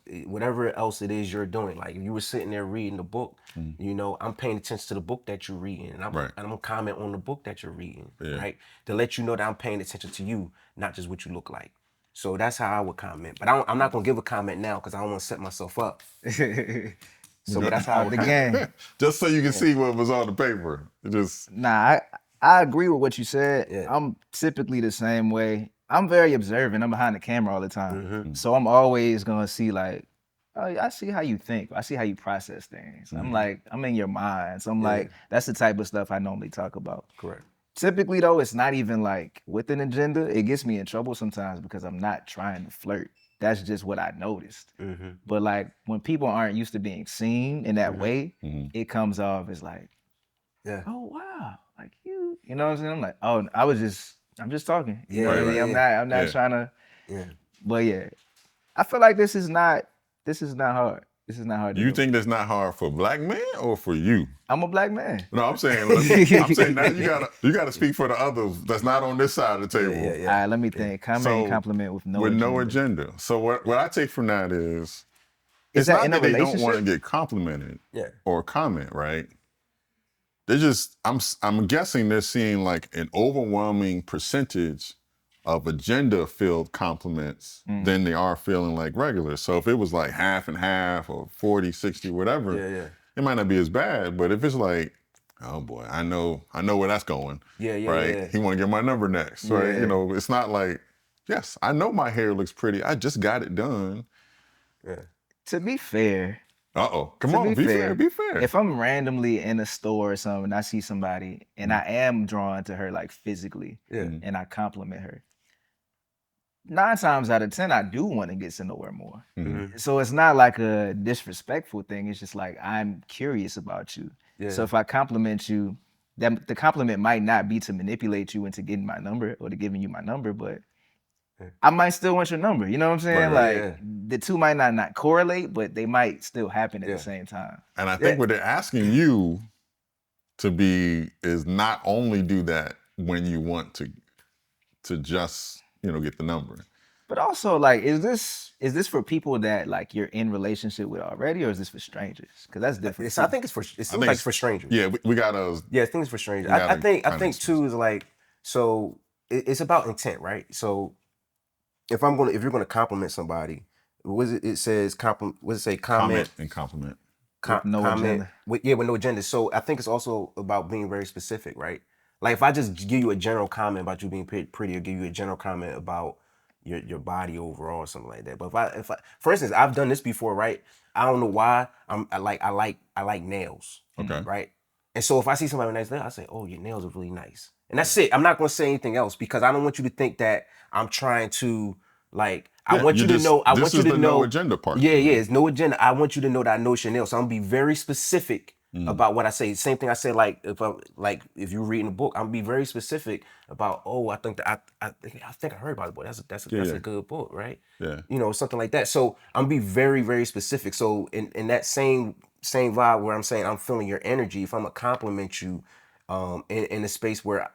it is you're doing. Like if you were sitting there reading the book, I'm paying attention to the book that you're reading, and I'm gonna comment on the book that you're reading, right? To let you know that I'm paying attention to you, not just what you look like. So that's how I would comment. But I'm not gonna give a comment now because I don't want to set myself up. So but that's how I would the comment. game. Just so you can see what was on the paper. Nah, I agree with what you said. Yeah. I'm typically the same way. I'm very observant. I'm behind the camera all the time. So I'm always gonna see like, oh, I see how you think. I see how you process things. I'm like, I'm in your mind. So I'm like, that's the type of stuff I normally talk about. Correct. Typically though, it's not even like with an agenda. It gets me in trouble sometimes because I'm not trying to flirt. That's just what I noticed. But like when people aren't used to being seen in that way, it comes off as like, oh wow, like you know what I'm saying? I'm like, oh, I'm just talking. You know what I mean? I'm not trying to. Yeah. But yeah, I feel like this is not hard. This is not hard. To You do. think that's not hard for black men or for you? I'm a black man. No, I'm saying now you gotta speak for the others that's not on this side of the table. All right, let me think. Comment and compliment with no agenda. So what I take from that is it's that not in a that they don't relationship? want to get complimented or comment, right? They're just I'm guessing they're seeing like an overwhelming percentage of agenda-filled compliments than they are feeling like regular. So if it was like half and half or 40, 60, whatever, it might not be as bad. But if it's like, oh boy, I know where that's going. Right? He want to get my number next, right? You know, it's not like, yes, I know my hair looks pretty. I just got it done. To be fair, come on, be fair. Be fair. if I'm randomly in a store or something and I see somebody and I am drawn to her like physically and I compliment her, 9 times out of 10, I do want to get to know her more. So it's not like a disrespectful thing. It's just like, I'm curious about you. So if I compliment you, the compliment might not be to manipulate you into getting my number or to giving you my number, but I might still want your number. You know what I'm saying? The two might not correlate, but they might still happen at the same time. And I think what they're asking you to be is not only do that when you want to just, get the number. But also, like, is this for people that like you're in relationship with already, or is this for strangers? Because that's different. I think it's for strangers. Yeah, we gotta. Yeah, I think it's for strangers. I think too is like, so it's about intent, right? So if you're gonna compliment somebody, it says compliment. What does it say? Comment and compliment. No agenda. With no agenda. So I think it's also about being very specific, right? Like if I just give you a general comment about you being pretty, or give you a general comment about your body overall or something like that. But if I for instance, I've done this before, right? I don't know why. I like nails. Okay. Right? And so if I see somebody with nice nails, I say, oh, your nails are really nice. And that's it. I'm not gonna say anything else because I don't want you to think that I'm trying to like I want you to know. I want you to know. No agenda part. Yeah, it's no agenda. I want you to know that I know it's your nails. So I'm gonna be very specific about what I say. Same thing I said, like if you're reading a book, I'm gonna be very specific about. Oh, I think that I think I heard about it, but that's a good book, right? Yeah. Something like that. So I'm gonna be very, very specific. So in that same vibe where I'm saying I'm feeling your energy, if I'm gonna compliment you, in a space where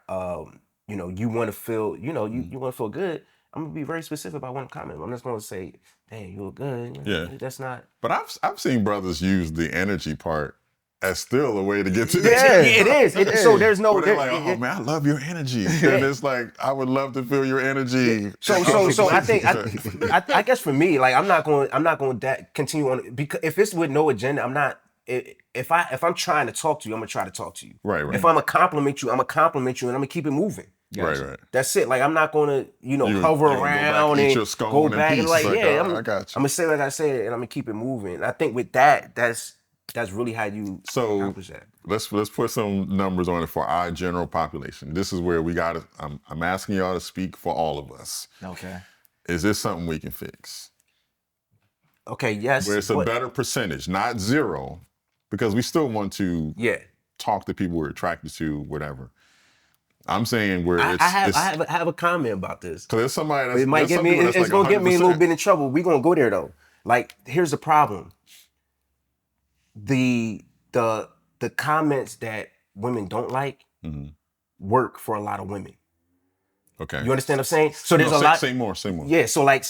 you want to feel, you want to feel good. I'm gonna be very specific about what I'm commenting. I'm just gonna say, "Hey, you look good." Yeah, that's not. But I've seen brothers use the energy part as still a way to get to it is. So there's no. They're like, "Oh man, I love your energy," and it's like, "I would love to feel your energy." So I think I guess for me, like I'm not going to continue on because if it's with no agenda, I'm not. If I'm trying to talk to you, I'm gonna try to talk to you. Right. If I'm gonna compliment you, I'm gonna keep it moving. Gotcha. Right. That's it. Like I'm not gonna, hover around and go back and like, I got you. I'm gonna say like I said, and I'm gonna keep it moving. And I think with that, that's really how you accomplish that. Let's put some numbers on it for our general population. This is where we got to. I'm asking y'all to speak for all of us. Okay. Is this something we can fix? Okay, yes, where it's a but better percentage, not zero, because we still want to yeah, talk to people we're attracted to, whatever. I'm saying where I it's have a comment about this. because there's somebody But it might there's get some me. people that's It's like gonna get me a little 100%. bit in trouble. We're gonna go there though. Like, here's the problem: the the comments that women don't like work for a lot of women. Okay. You understand what I'm saying? So there's No, a lot. say more. Yeah. So like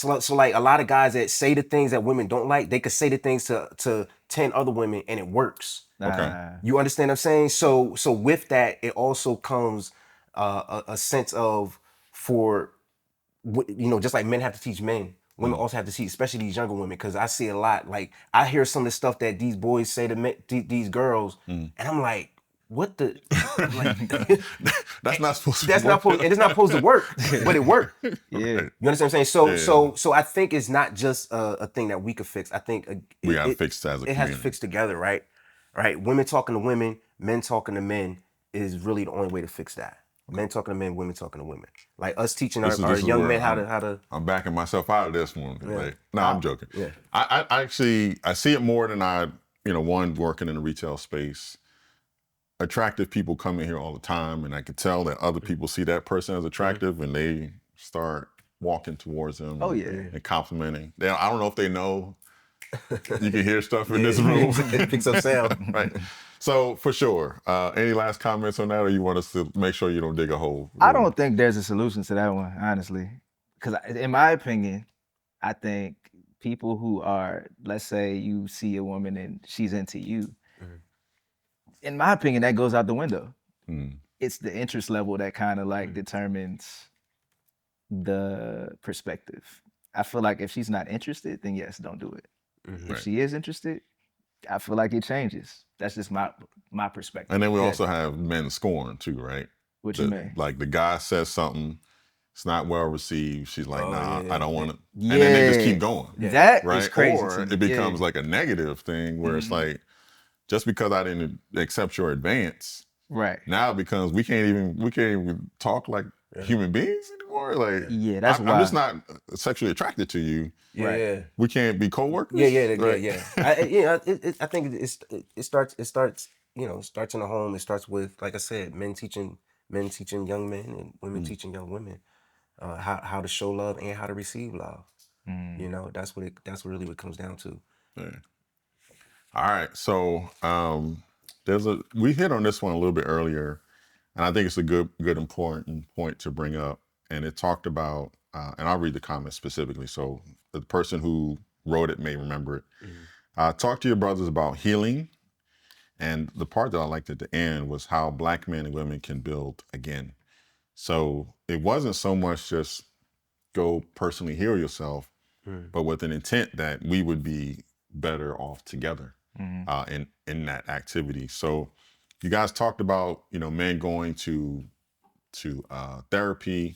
a lot of guys that say the things that women don't like, they could say the things to 10 other women and it works. Okay. You understand what I'm saying? So with that, it also comes a sense of just like men have to teach men, women also have to teach, especially these younger women, because I see a lot. Like, I hear some of the stuff that these boys say to these girls, and I'm like, what the? Like, That's not supposed to that's not work. supposed. It's not supposed to work, but it worked. Yeah. You understand what I'm saying? So Yeah. so I think it's not just a thing that we could fix. I think We gotta fix it as a it has to community. fix together, right? Right. Women talking to women, men talking to men is really the only way to fix that. Men talking to men, women talking to women. Like us teaching our This is young where men how to. I'm backing myself out of this one. Like, no, I'm joking. Yeah. I actually I see it more than one working in the retail space. Attractive people come in here all the time, and I can tell that other people see that person as attractive, and they start walking towards them. Oh, yeah. And complimenting. I don't know if they know. You can hear stuff in this room. It picks up sound. Right. So for sure. Any last comments on that, or you want us to make sure you don't dig a hole? I don't think there's a solution to that one, honestly. Because in my opinion, I think people who are, let's say you see a woman and she's into you, in my opinion, that goes out the window. It's the interest level that kind of like determines the perspective. I feel like if she's not interested, then yes, don't do it. If she is interested, I feel like it changes. That's just my perspective. And then we also have men scorn too, right? What you mean? Like the guy says something, it's not well received. She's like, nah, I don't want to. Yeah. And then they just keep going. That right? is crazy. Or to me. it becomes like a negative thing where it's like, just because I didn't accept your advance, right. now it becomes we can't even talk like human beings anymore. Like, Yeah, that's I'm why. just not sexually attracted to you. Yeah. We can't be coworkers. Yeah. I think it starts starts in the home. It starts with, like I said, men teaching young men and women teaching young women how to show love and how to receive love. That's really what it comes down to. Yeah. All right. So we hit on this one a little bit earlier, and I think it's a good important point to bring up. And it talked about, and I'll read the comments specifically, so the person who wrote it may remember it. Talk to your brothers about healing, and the part that I liked at the end was how Black men and women can build again. So it wasn't so much just go personally heal yourself, but with an intent that we would be better off together in that activity. So you guys talked about men going to therapy,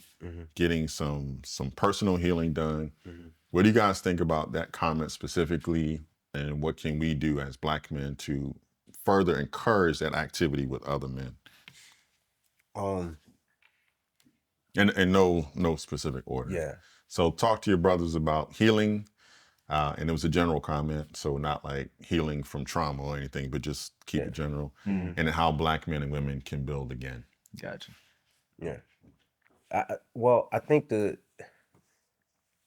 getting some personal healing done. What do you guys think about that comment specifically, and what can we do as Black men to further encourage that activity with other men? And no specific order. Yeah. So talk to your brothers about healing, and it was a general comment, so not like healing from trauma or anything, but just keep it general, and how Black men and women can build again. Gotcha. Yeah. I think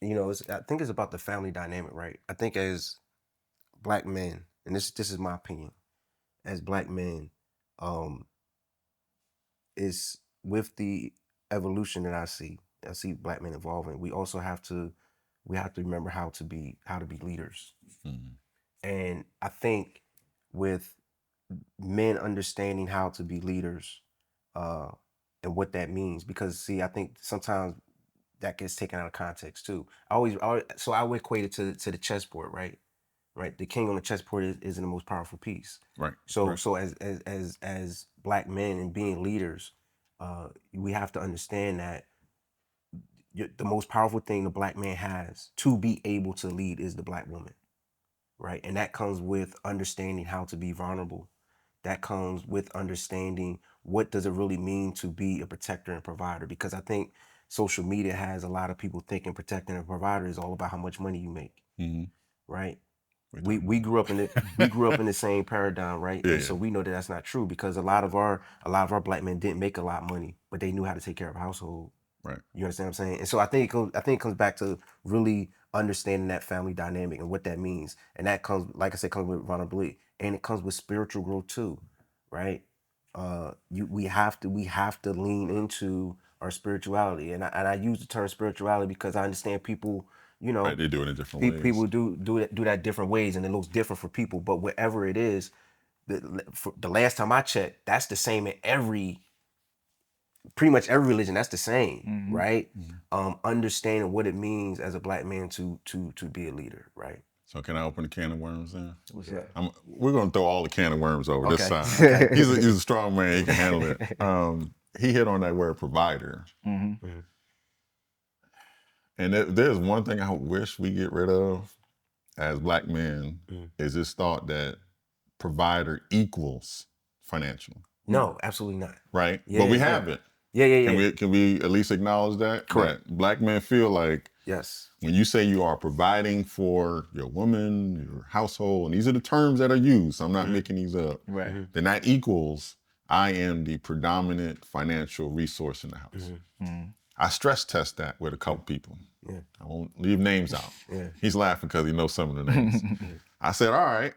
I think it's about the family dynamic, right? I think as Black men, and this is my opinion, as Black men, is with the evolution that I see Black men evolving. We also have to remember how to be leaders. And I think with men understanding how to be leaders, and what that means, because see, I think sometimes that gets taken out of context too. I would equate it to the chessboard, right? Right. The king on the chessboard isn't the most powerful piece. Right. So as Black men and being leaders, we have to understand that the most powerful thing the Black man has to be able to lead is the Black woman, right? And that comes with understanding how to be vulnerable. That comes with understanding what does it really mean to be a protector and provider, because I think social media has a lot of people thinking protecting and provider is all about how much money you make, right? we grew up in the same paradigm, right? Yeah, And so we know that that's not true because a lot of our black men didn't make a lot of money, but they knew how to take care of a household. Right. You understand what I'm saying? And so I think it comes back to really understanding that family dynamic and what that means. And that comes, like I said, comes with vulnerability, and it comes with spiritual growth too, right? We have to lean into our spirituality, and I use the term spirituality because I understand people, you know, Right. They do it in different ways. people do that different ways, and it looks different for people. But whatever it is, for the last time I checked, that's the same in pretty much every religion. That's the same, right? Understanding what it means as a black man to be a leader, right? So can I open a can of worms then? What's that? We're gonna throw all the can of worms over this Okay. side. Okay. He's a strong man. He can handle it. He hit on that word provider. And there's one thing I wish we get rid of as black men is this thought that provider equals financial, No, absolutely not. right? Yeah, But we yeah. have it. Yeah. Can we at least acknowledge that? Correct. That black men feel like Yes. when you say you are providing for your woman, your household, and these are the terms that are used, I'm not making these up, Right. then that equals I am the predominant financial resource in the house. I stress test that with a couple people. Yeah. I won't leave names out. Yeah. He's laughing because he knows some of the names. I said, all right,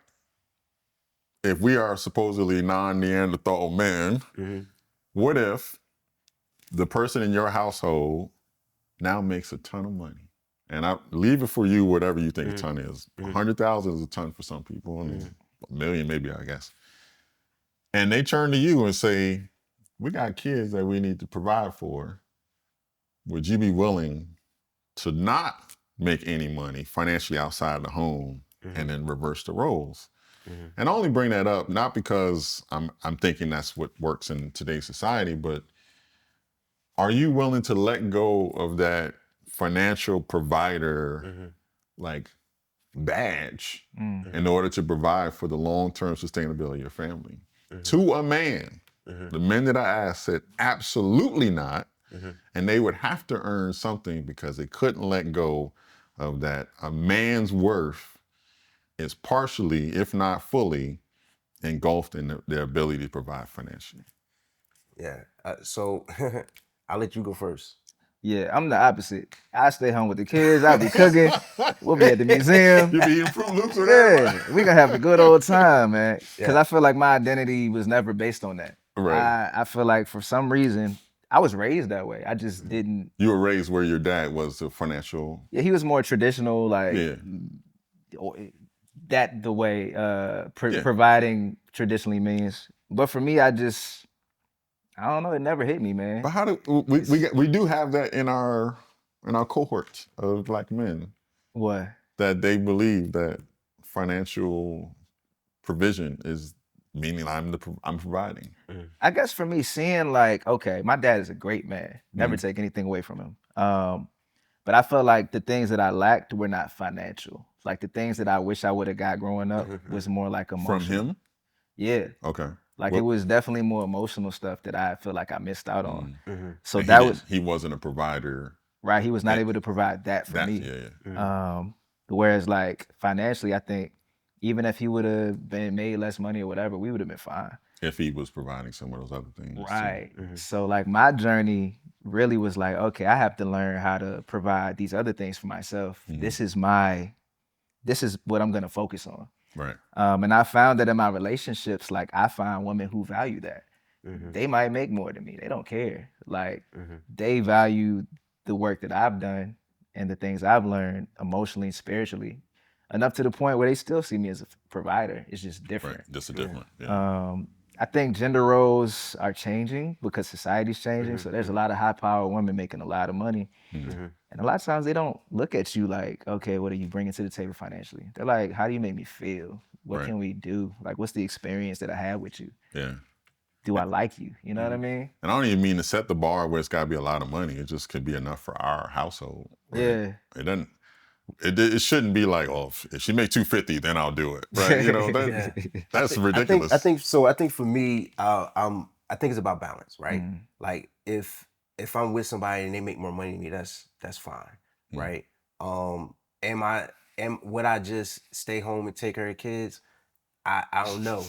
if we are supposedly non-Neanderthal men, what if the person in your household now makes a ton of money? And I leave it for you, whatever you think a ton is. 100,000 is a ton for some people, and a million maybe, I guess. And they turn to you and say, we got kids that we need to provide for. Would you be willing to not make any money financially outside the home and then reverse the roles? And I only bring that up not because I'm thinking that's what works in today's society, but are you willing to let go of that financial provider like badge in order to provide for the long-term sustainability of your family? To a man, the men that I asked said absolutely not. And they would have to earn something because they couldn't let go of that. A man's worth is partially, if not fully, engulfed in their ability to provide financially. Yeah. So I'll let you go first. Yeah, I'm the opposite. I stay home with the kids. I'll be cooking. We'll be at the museum. You be eating Fruit Loops or whatever. Yeah, we gonna have a good old time, man. Because Yeah. I feel like my identity was never based on that. Right. I feel like for some reason I was raised that way. I just didn't. You were raised where your dad was a financial. Yeah, he was more traditional, like Yeah. that the way Yeah. providing traditionally means. But for me, I don't know. It never hit me, man. But how do we do have that in our cohort of black men What? that they believe that financial provision is meaning I'm providing. I guess for me, seeing like, okay, my dad is a great man. Never take anything away from him. But I felt like the things that I lacked were not financial. Like the things that I wish I would have got growing up was more like emotional. From him? Yeah. Okay. Like it was definitely more emotional stuff that I feel like I missed out on. So And that was he wasn't a provider. right. He was not able to provide that for me. Yeah. Whereas like financially, I think even if he would have been made less money or whatever, we would have been fine. If he was providing some of those other things. Right. So like my journey really was like, okay, I have to learn how to provide these other things for myself. This is what I'm gonna focus on. Right. And I found that in my relationships, like I find women who value that. They might make more than me. They don't care. Like they value the work that I've done and the things I've learned emotionally and spiritually enough to the point where they still see me as a provider. It's just different. Right. Just a different. Yeah. I think gender roles are changing because society's changing. So there's a lot of high power women making a lot of money. And a lot of times they don't look at you like, okay, what are you bringing to the table financially? They're like, how do you make me feel? What can we do? Like, what's the experience that I had with you? Yeah. Do I like you? You know what I mean? And I don't even mean to set the bar where it's got to be a lot of money. It just could be enough for our household. Right? Yeah. It doesn't. It shouldn't be like, oh, if she makes $250, then I'll do it. Right? You know, that's ridiculous. I think so. I think for me, I think it's about balance, right? Like if I'm with somebody and they make more money than me, that's fine, right? Am would I just stay home and take care of kids? I don't know.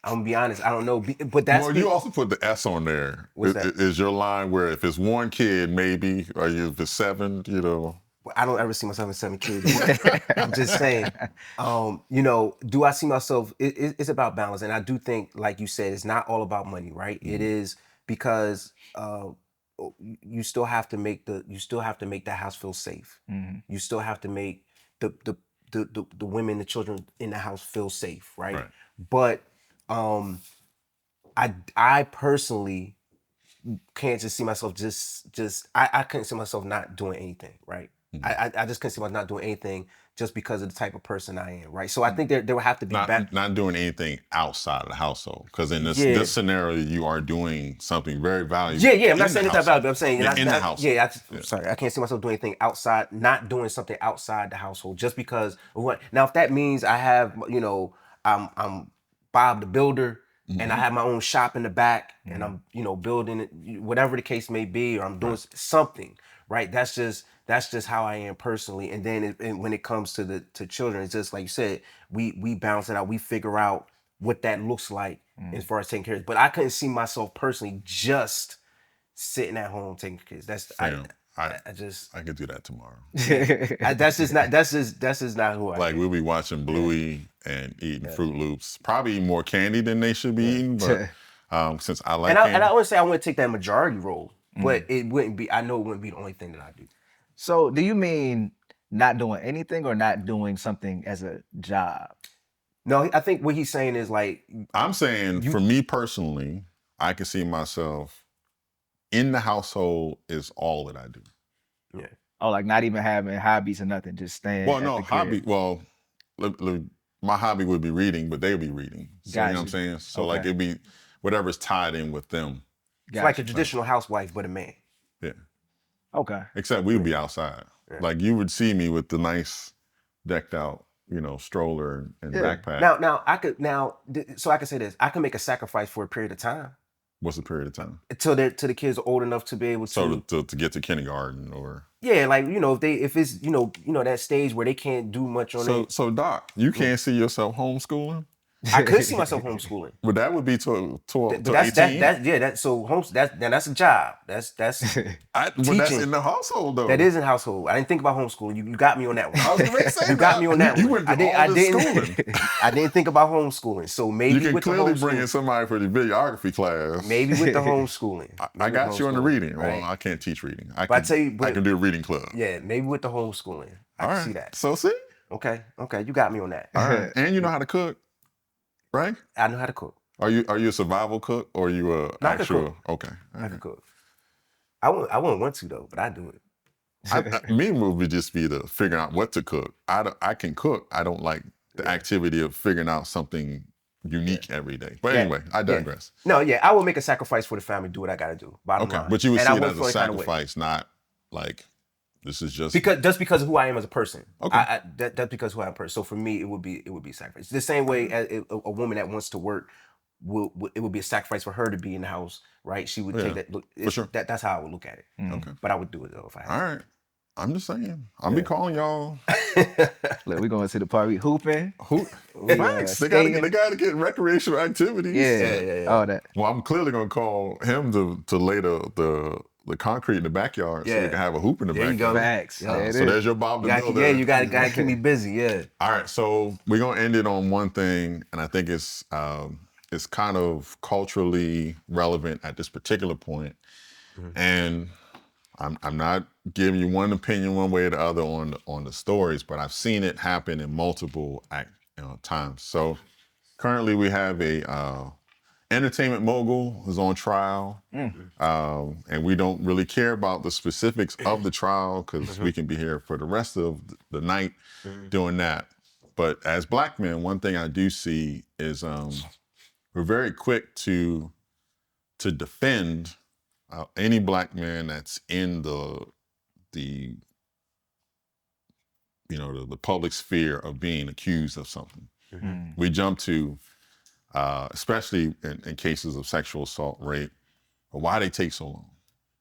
I'm gonna be honest. I don't know. But that's Well, you also put the S on there. What's that? Is your line where if it's one kid, maybe, or if it's 7, you know? I don't ever see myself in 7 kids. I'm just saying, you know, do I see myself? It's about balance, and I do think, like you said, it's not all about money, right? It is because you still have to make that house feel safe. You still have to make the women, the children in the house feel safe, right? But I personally can't just see myself I couldn't see myself not doing anything, right? I just couldn't see myself not doing anything just because of the type of person I am, right? So I think there would have to be not doing anything outside of the household, because in this scenario you are doing something very valuable. Yeah. I'm not saying it's not valuable. I'm saying in the house. Sorry, I can't see myself doing anything outside, not doing something outside the household just because of what. Now, if that means I have, you know, I'm Bob the Builder. And I have my own shop in the back, and I'm, you know, building it, whatever the case may be, or I'm doing something, right? That's just how I am personally. And then when it comes to children, it's just like you said, we balance it out. We figure out what that looks like as far as taking care of. But I couldn't see myself personally just sitting at home taking care of kids. I could do that tomorrow. That's just not who I am. Like, we'll be watching Bluey and eating Fruit Loops, probably eating more candy than they should be eating, but since I like candy. And I would say I want to take that majority role, but I know it wouldn't be the only thing that I do. So do you mean not doing anything or not doing something as a job? No, I think what he's saying is like, I'm saying for me personally, I can see myself in the household is all that I do. Yeah. Oh, like not even having hobbies or nothing, just staying. Well, no, hobby. Well, my hobby would be reading, but they would be reading. So, you know what I'm saying? So like it'd be whatever's tied in with them. It's like a traditional housewife, but a man. Yeah. Okay. Except we would be outside. Yeah. Like, you would see me with the nice decked out, you know, stroller and backpack. So I can say this: I can make a sacrifice for a period of time. What's the period of time? Till the kids are old enough to be able to. So to get to kindergarten or. Yeah, like, you know, if it's you know that stage where they can't do much on it. So Doc, you can't see yourself homeschooling? I could see myself homeschooling. But that would be to 18? That's a job. That's but that's in the household though. That is in household. I didn't think about homeschooling. You got me on that one. I was gonna say you got me on that one. You went to schooling. I didn't think about homeschooling. So maybe you can clearly bring in somebody for the videography class. Maybe with the homeschooling. I got you on the reading. Right? Well, I can't teach reading. I can do a reading club. Yeah, maybe with the homeschooling. I can see that. So see? Okay, you got me on that. All right. And you know how to cook, right? I know how to cook. Are you a survival cook or are you a actual? Okay. I can cook. I wouldn't want to though, but I do it. Me would just be to figure out what to cook. I can cook. I don't like the activity of figuring out something unique every day. But anyway, I digress. No, I will make a sacrifice for the family. Do what I got to do. Bottom line. But you would see it as a sacrifice, not like this is just because of who I am as a person. Okay. That's because of who I am as a person. So for me, it would be sacrifice. The same way as a woman that wants to work, it would be a sacrifice for her to be in the house, right? She would take that. Look, for sure. That's how I would look at it. Okay. But I would do it though if I had. All right. I'm just saying. I'll be calling y'all. Look, we going to the party hooping. Thanks. They gotta get recreational activities. Yeah. All that. Well, I'm clearly gonna call him to lay the concrete in the backyard so we can have a hoop in the backyard. You go. Facts. So there's your Bob the Builder. Yeah, you gotta keep me busy. Yeah. All right, so we're gonna end it on one thing, and I think it's kind of culturally relevant at this particular point. And I'm not giving you one opinion one way or the other on the stories, but I've seen it happen in multiple times. So currently we have a entertainment mogul who's on trial, and we don't really care about the specifics of the trial because we can be here for the rest of the night doing that. But as Black men, one thing I do see is we're very quick to defend any Black man that's in the public sphere of being accused of something. We jump to, especially in cases of sexual assault, rape, why they take so long.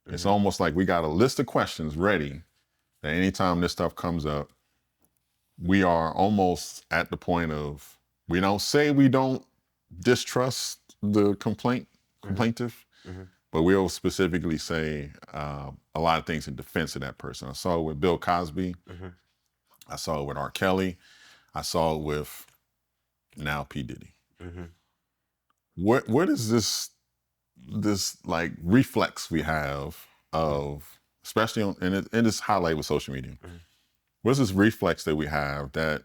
It's almost like we got a list of questions ready that anytime this stuff comes up, we are almost at the point of, we don't say we don't distrust the plaintiff, but we'll specifically say a lot of things in defense of that person. I saw it with Bill Cosby. I saw it with R. Kelly. I saw it with now P. Diddy. What is this like reflex we have of, especially on, and it's highlighted with social media. What's this reflex that we have that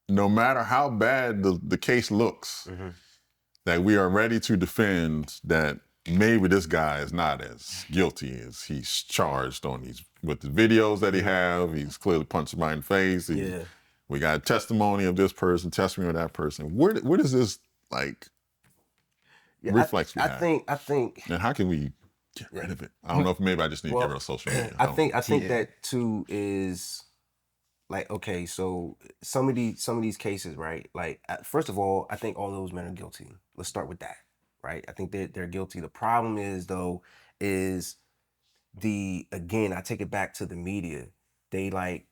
no matter how bad the case looks, that we are ready to defend that maybe this guy is not as guilty as he's charged on these, with the videos that he have. He's clearly punched somebody in the face. We got testimony of this person, testimony of that person. Where does this like reflex we have? I think. And how can we get rid of it? I don't know if maybe I just need to get rid of social media. I think that too is like, okay, so some of these cases, right? Like, first of all, I think all those men are guilty. Let's start with that, right? I think they're guilty. The problem is though, is again, I take it back to the media. They like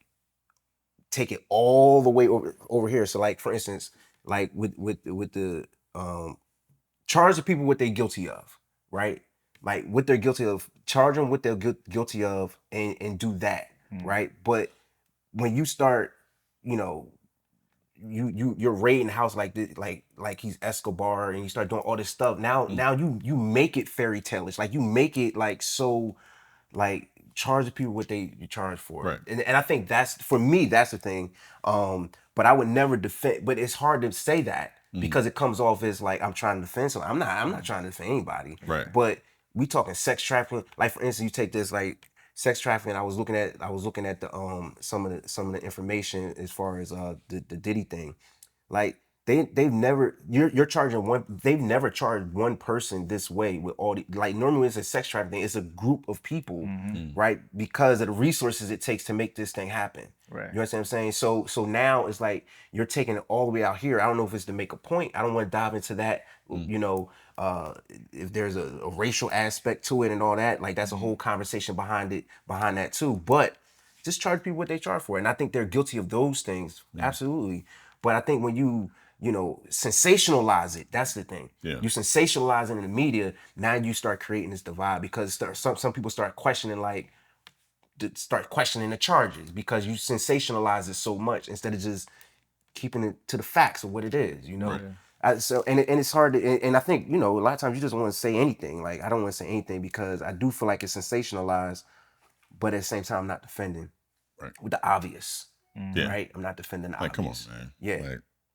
take it all the way over here. So like, for instance, like with the charge the people what they're guilty of, right? Like what they're guilty of, charge them what they're guilty of, and do that, right? But when you start, you know, you're raiding the house like this, like he's Escobar, and you start doing all this stuff. Now you make it fairy tale-ish, like you make it like so, like charge the people what you charge for. Right. And I think that's, for me, that's the thing. But I would never defend. But it's hard to say that because it comes off as like I'm trying to defend someone. I'm not trying to defend anybody. Right. But we talking sex trafficking. Like for instance, you take this like sex trafficking. I was looking at the some of the information as far as the Diddy thing. Like they've never, you're charging one, they've never charged one person this way with all the, like normally it's a sex trafficking, it's a group of people, right? Because of the resources it takes to make this thing happen. Right. You understand what I'm saying? So now it's like you're taking it all the way out here. I don't know if it's to make a point. I don't want to dive into that. You know, if there's a racial aspect to it and all that, like that's a whole conversation behind that too. But just charge people what they charge for. And I think they're guilty of those things. Absolutely. But I think when you know, sensationalize it, that's the thing. Yeah. You sensationalize it in the media, now you start creating this divide because some people start questioning the charges because you sensationalize it so much instead of just keeping it to the facts of what it is, you know? Right. So it's hard to, and I think, you know, a lot of times you just want to say anything. Like, I don't want to say anything because I do feel like it's sensationalized, but at the same time, I'm not defending with the obvious, right? I'm not defending the obvious. Come on, man. Yeah.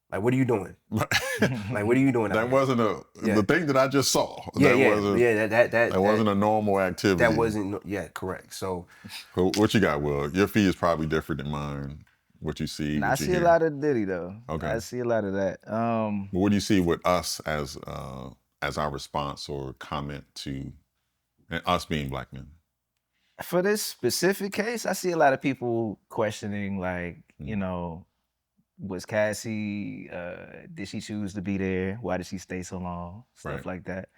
Like, what are you doing? Like, what are you doing? That wasn't the thing that I just saw. That wasn't a normal activity. That wasn't, correct. So, what you got, Will? Your feed is probably different than mine. What you see? I see a lot of Diddy though. Okay, I see a lot of that. What do you see with us as our response or comment to, and us being black men? For this specific case, I see a lot of people questioning, like, you know, was Cassie, did she choose to be there? Why did she stay so long? Stuff like that.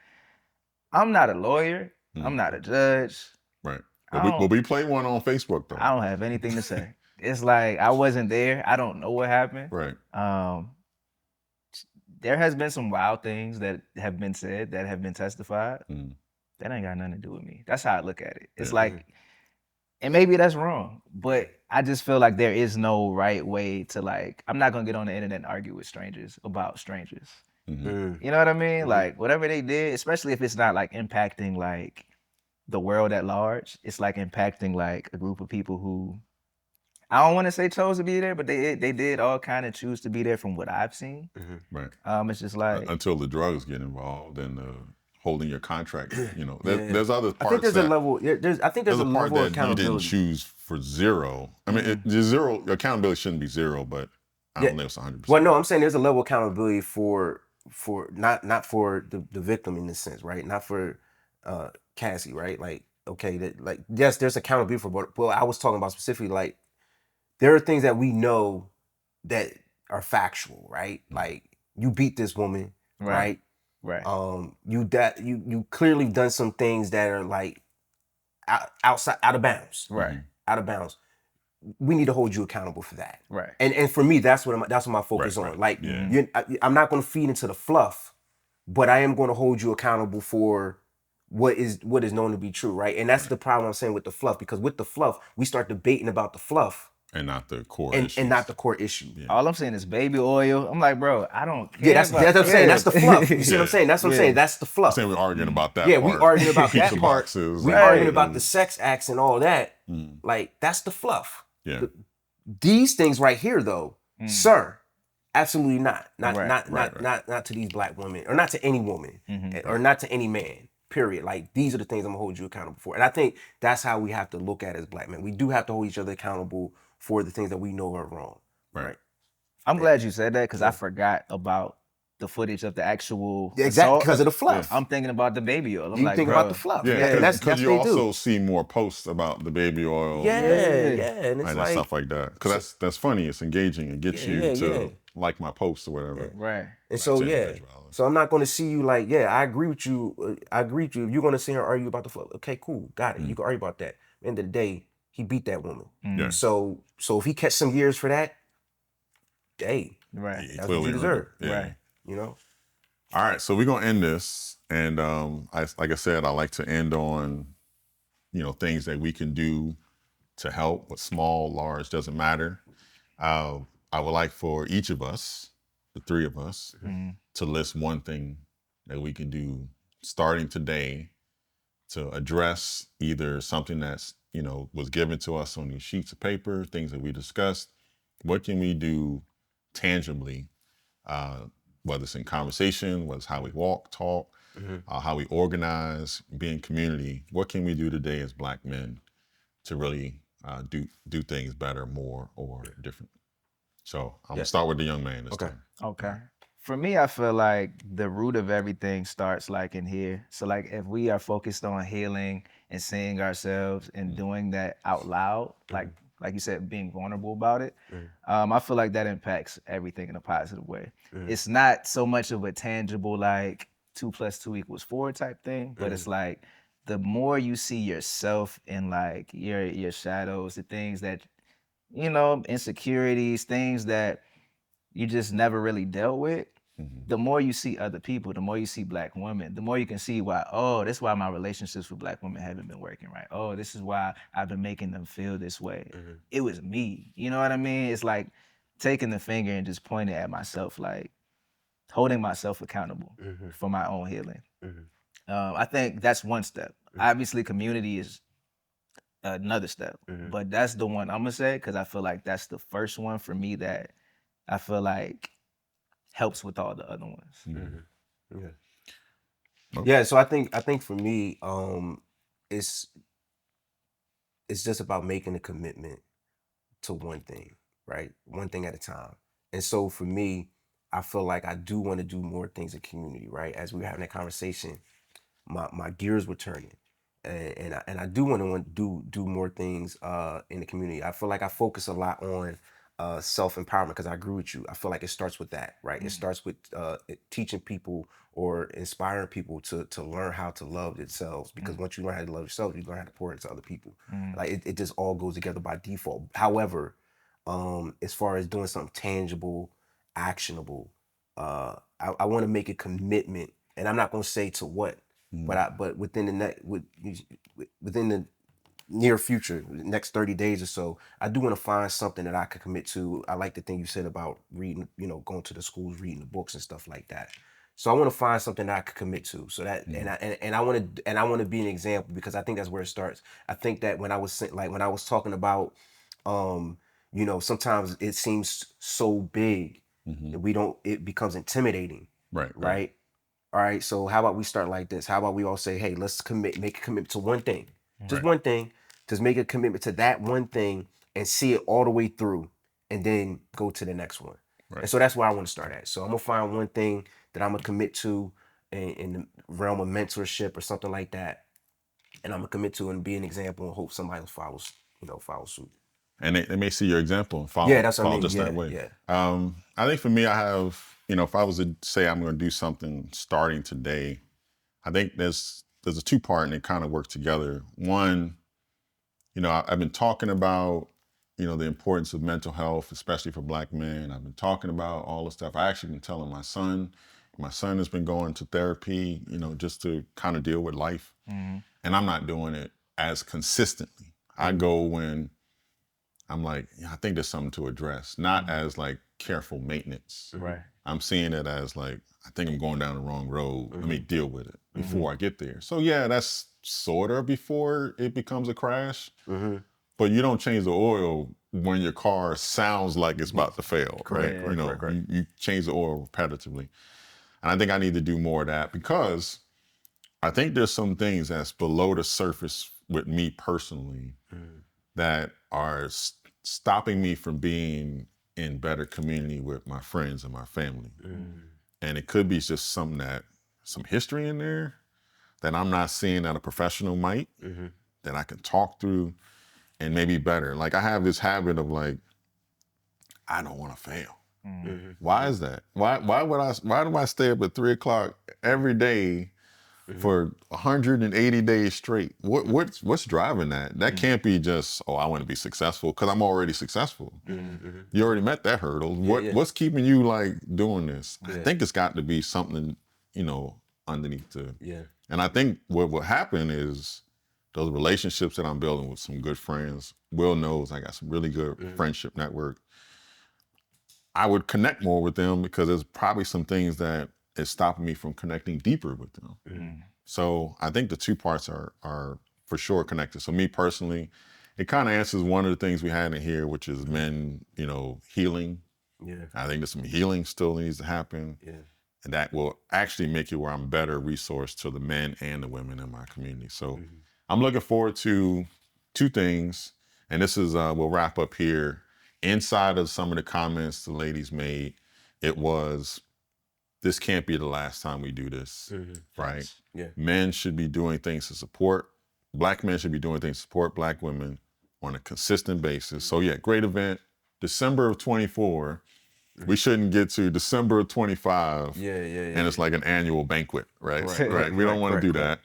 I'm not a lawyer. I'm not a judge. Right. But we play one on Facebook, though. I don't have anything to say. It's like, I wasn't there. I don't know what happened. Right. There has been some wild things that have been said, that have been testified. That ain't got nothing to do with me. That's how I look at it. It's like, and maybe that's wrong, but I just feel like there is no right way to, like, I'm not gonna get on the internet and argue with strangers about strangers. You know what I mean? Like, whatever they did, especially if it's not like impacting like the world at large, it's like impacting like a group of people who, I don't want to say chose to be there, but they did all kind of choose to be there from what I've seen. Right. It's just like, until the drugs get involved and holding your contract, you know, there's other parts. I think there's a level. I think there's a part level that of accountability. You didn't choose for zero. I mean, zero accountability shouldn't be zero, but I don't know if it's 100%. Well, no, I'm saying there's a level of accountability for not for the victim in this sense, right? Not for Cassie, right? Like, okay, that, like, yes, there's accountability for, but well, I was talking about specifically like there are things that we know that are factual, right? Like, you beat this woman, right? Right. You clearly done some things that are like out of bounds. Right. Out of bounds. we need to hold you accountable for that. Right. And for me, that's what my focus on. Like, I'm not going to feed into the fluff, but I am going to hold you accountable for what is known to be true, right? And that's the problem I'm saying with the fluff, because with the fluff, we start debating about the fluff and not the core and not the core issue. Yeah. All I'm saying is baby oil. I'm like, bro, I don't care. That's what I'm saying. That's the fluff. You see what I'm saying? That's what I'm saying. That's the fluff. I'm saying we're arguing about that. Yeah, part. we arguing about that The part. boxes We and- arguing about the sex acts and all that. Like, that's the fluff. Yeah. These things right here, though, sir, absolutely not. Not to these black women, or not to any woman, or not to any man. Period. Like, these are the things I'm gonna hold you accountable for. And I think that's how we have to look at it as black men. We do have to hold each other accountable for the things that we know are wrong. Right. I'm glad you said that, because I forgot about the footage of the actual Exactly, assault. because of the fluff. I'm thinking about the baby oil. I'm You like, think bro, about the fluff. Yeah, And that's because you they also do. see more posts about the baby oil. Yeah, and it's And like, stuff like that. Because that's funny. It's engaging. It gets you to like my post or whatever. Right. and so so I'm not going to see you like, I agree with you. I agree with you. If you're going to sit here and argue about the fluff, okay, cool, got it. You can argue about that. At the end of the day, he beat that woman. Yeah. So if he catch some years for that, hey, Right. that's what you deserve. Yeah. Right. You know. All right, so we're gonna end this, and like I said, I like to end on, things that we can do to help. But small, large, doesn't matter. I would like for each of us, the three of us, to list one thing that we can do starting today to address either something that's was given to us on these sheets of paper, things that we discussed. What can we do tangibly? Whether it's in conversation, whether it's how we walk, talk, how we organize, be in community. What can we do today as black men to really do things better, more, or different? So I'm gonna start with the young man this time. Okay. For me, I feel like the root of everything starts like in here. So like if we are focused on healing and seeing ourselves and doing that out loud, like you said, being vulnerable about it, I feel like that impacts everything in a positive way. It's not so much of a tangible like 2 + 2 = 4 type thing, but it's like the more you see yourself in like your shadows, the things that, insecurities, things that you just never really dealt with, the more you see other people, the more you see black women, the more you can see why, this is why my relationships with black women haven't been working right. Oh, this is why I've been making them feel this way. It was me. You know what I mean? It's like taking the finger and just pointing at myself, like holding myself accountable for my own healing. I think that's one step. Obviously, community is another step, but that's the one I'm gonna say, because I feel like that's the first one for me that I feel like helps with all the other ones. Yeah, so I think for me, it's just about making a commitment to one thing, right? One thing at a time. And so for me, I feel like I do want to do more things in community, right? As we were having that conversation, my gears were turning, and I do want to do more things in the community. I feel like I focus a lot on self-empowerment, because I agree with you. I feel like it starts with that, right? It starts with teaching people or inspiring people to learn how to love themselves, because once you learn how to love yourself, you learn how to pour into other people. Like it just all goes together by default. However, as far as doing something tangible, actionable, I want to make a commitment, and I'm not going to say to what, but within the near future, next 30 days or so, I do want to find something that I could commit to. I like the thing you said about reading, going to the schools, reading the books and stuff like that. So I want to find something that I could commit to. So that and I want to be an example, because I think that's where it starts. I think that when I was talking about, sometimes it seems so big that it becomes intimidating. Right. All right. So how about we start like this? How about we all say, hey, let's make a commitment to one thing. Just one thing. Just make a commitment to that one thing and see it all the way through, and then go to the next one. And so that's where I want to start at. So I'm gonna find one thing that I'm gonna commit to in the realm of mentorship or something like that, and I'm gonna commit to and be an example, and hope somebody else follow suit. And they may see your example and follow. That's what I mean. Just that way. Yeah. I think for me, I have, if I was to say I'm going to do something starting today, I think there's a 2-part, and they kind of work together. One, I've been talking about you know, the importance of mental health, especially for Black men. I've been talking about all the stuff. I actually been telling my son. My son has been going to therapy, you know, just to kind of deal with life. And I'm not doing it as consistently. I go when I'm like, yeah, I think there's something to address, not as like careful maintenance. Right. I'm seeing it as like, I think I'm going down the wrong road. Let me deal with it before I get there. So yeah, that's sort of before it becomes a crash. But you don't change the oil when your car sounds like it's about to fail, right? Correct, You know, you change the oil repetitively. And I think I need to do more of that because I think there's some things that's below the surface with me personally that are stopping me from being in better community with my friends and my family. And it could be just some history in there that I'm not seeing that a professional might, that I can talk through and maybe better. Like I have this habit of like, I don't want to fail. Why is that? Why do I stay up at 3 o'clock every day for 180 days straight? What's driving that? That can't be just, oh, I want to be successful because I'm already successful. You already met that hurdle. What's keeping you like doing this? I think it's got to be something, you know, underneath the. And I think what will happen is those relationships that I'm building with some good friends. Will knows I got some really good friendship network. I would connect more with them because there's probably some things that is stopping me from connecting deeper with them. So I think the two parts are for sure connected. So me personally, it kind of answers one of the things we had in here, which is men, you know, healing. I think there's some healing still needs to happen. And that will actually make it where I'm a better resource to the men and the women in my community. So I'm looking forward to two things. And this is, we'll wrap up here. Inside of some of the comments the ladies made, it was, this can't be the last time we do this, right? Men should be doing things to support, Black men should be doing things to support Black women on a consistent basis. So yeah, great event. December of 24, we shouldn't get to December of 25, and it's like an annual banquet, right? We don't want to do that.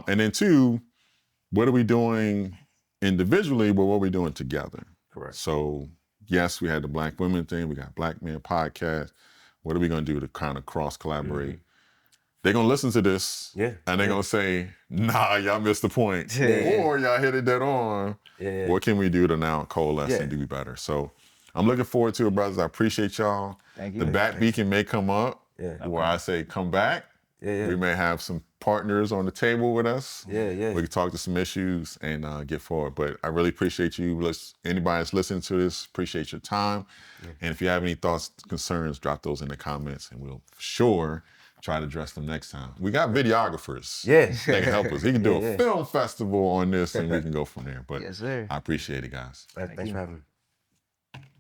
And then two, what are we doing individually, but what are we doing together? So yes, we had the Black women thing, we got Black Men podcast. What are we gonna do to kind of cross collaborate? They're gonna listen to this and they're gonna say, nah, y'all missed the point. Or y'all hit it dead on. What can we do to now coalesce and do better? So I'm looking forward to it, brothers. I appreciate y'all. Thank you. The Bat Beacon may come up where I say come back. We may have some partners on the table with us. We can talk to some issues and get forward. But I really appreciate you. Anybody that's listening to this, appreciate your time. And if you have any thoughts, concerns, drop those in the comments and we'll for sure try to address them next time. We got videographers. They can help us. He can do a film festival on this and we can go from there. But Yes, sir. I appreciate it, guys. Thanks for having me.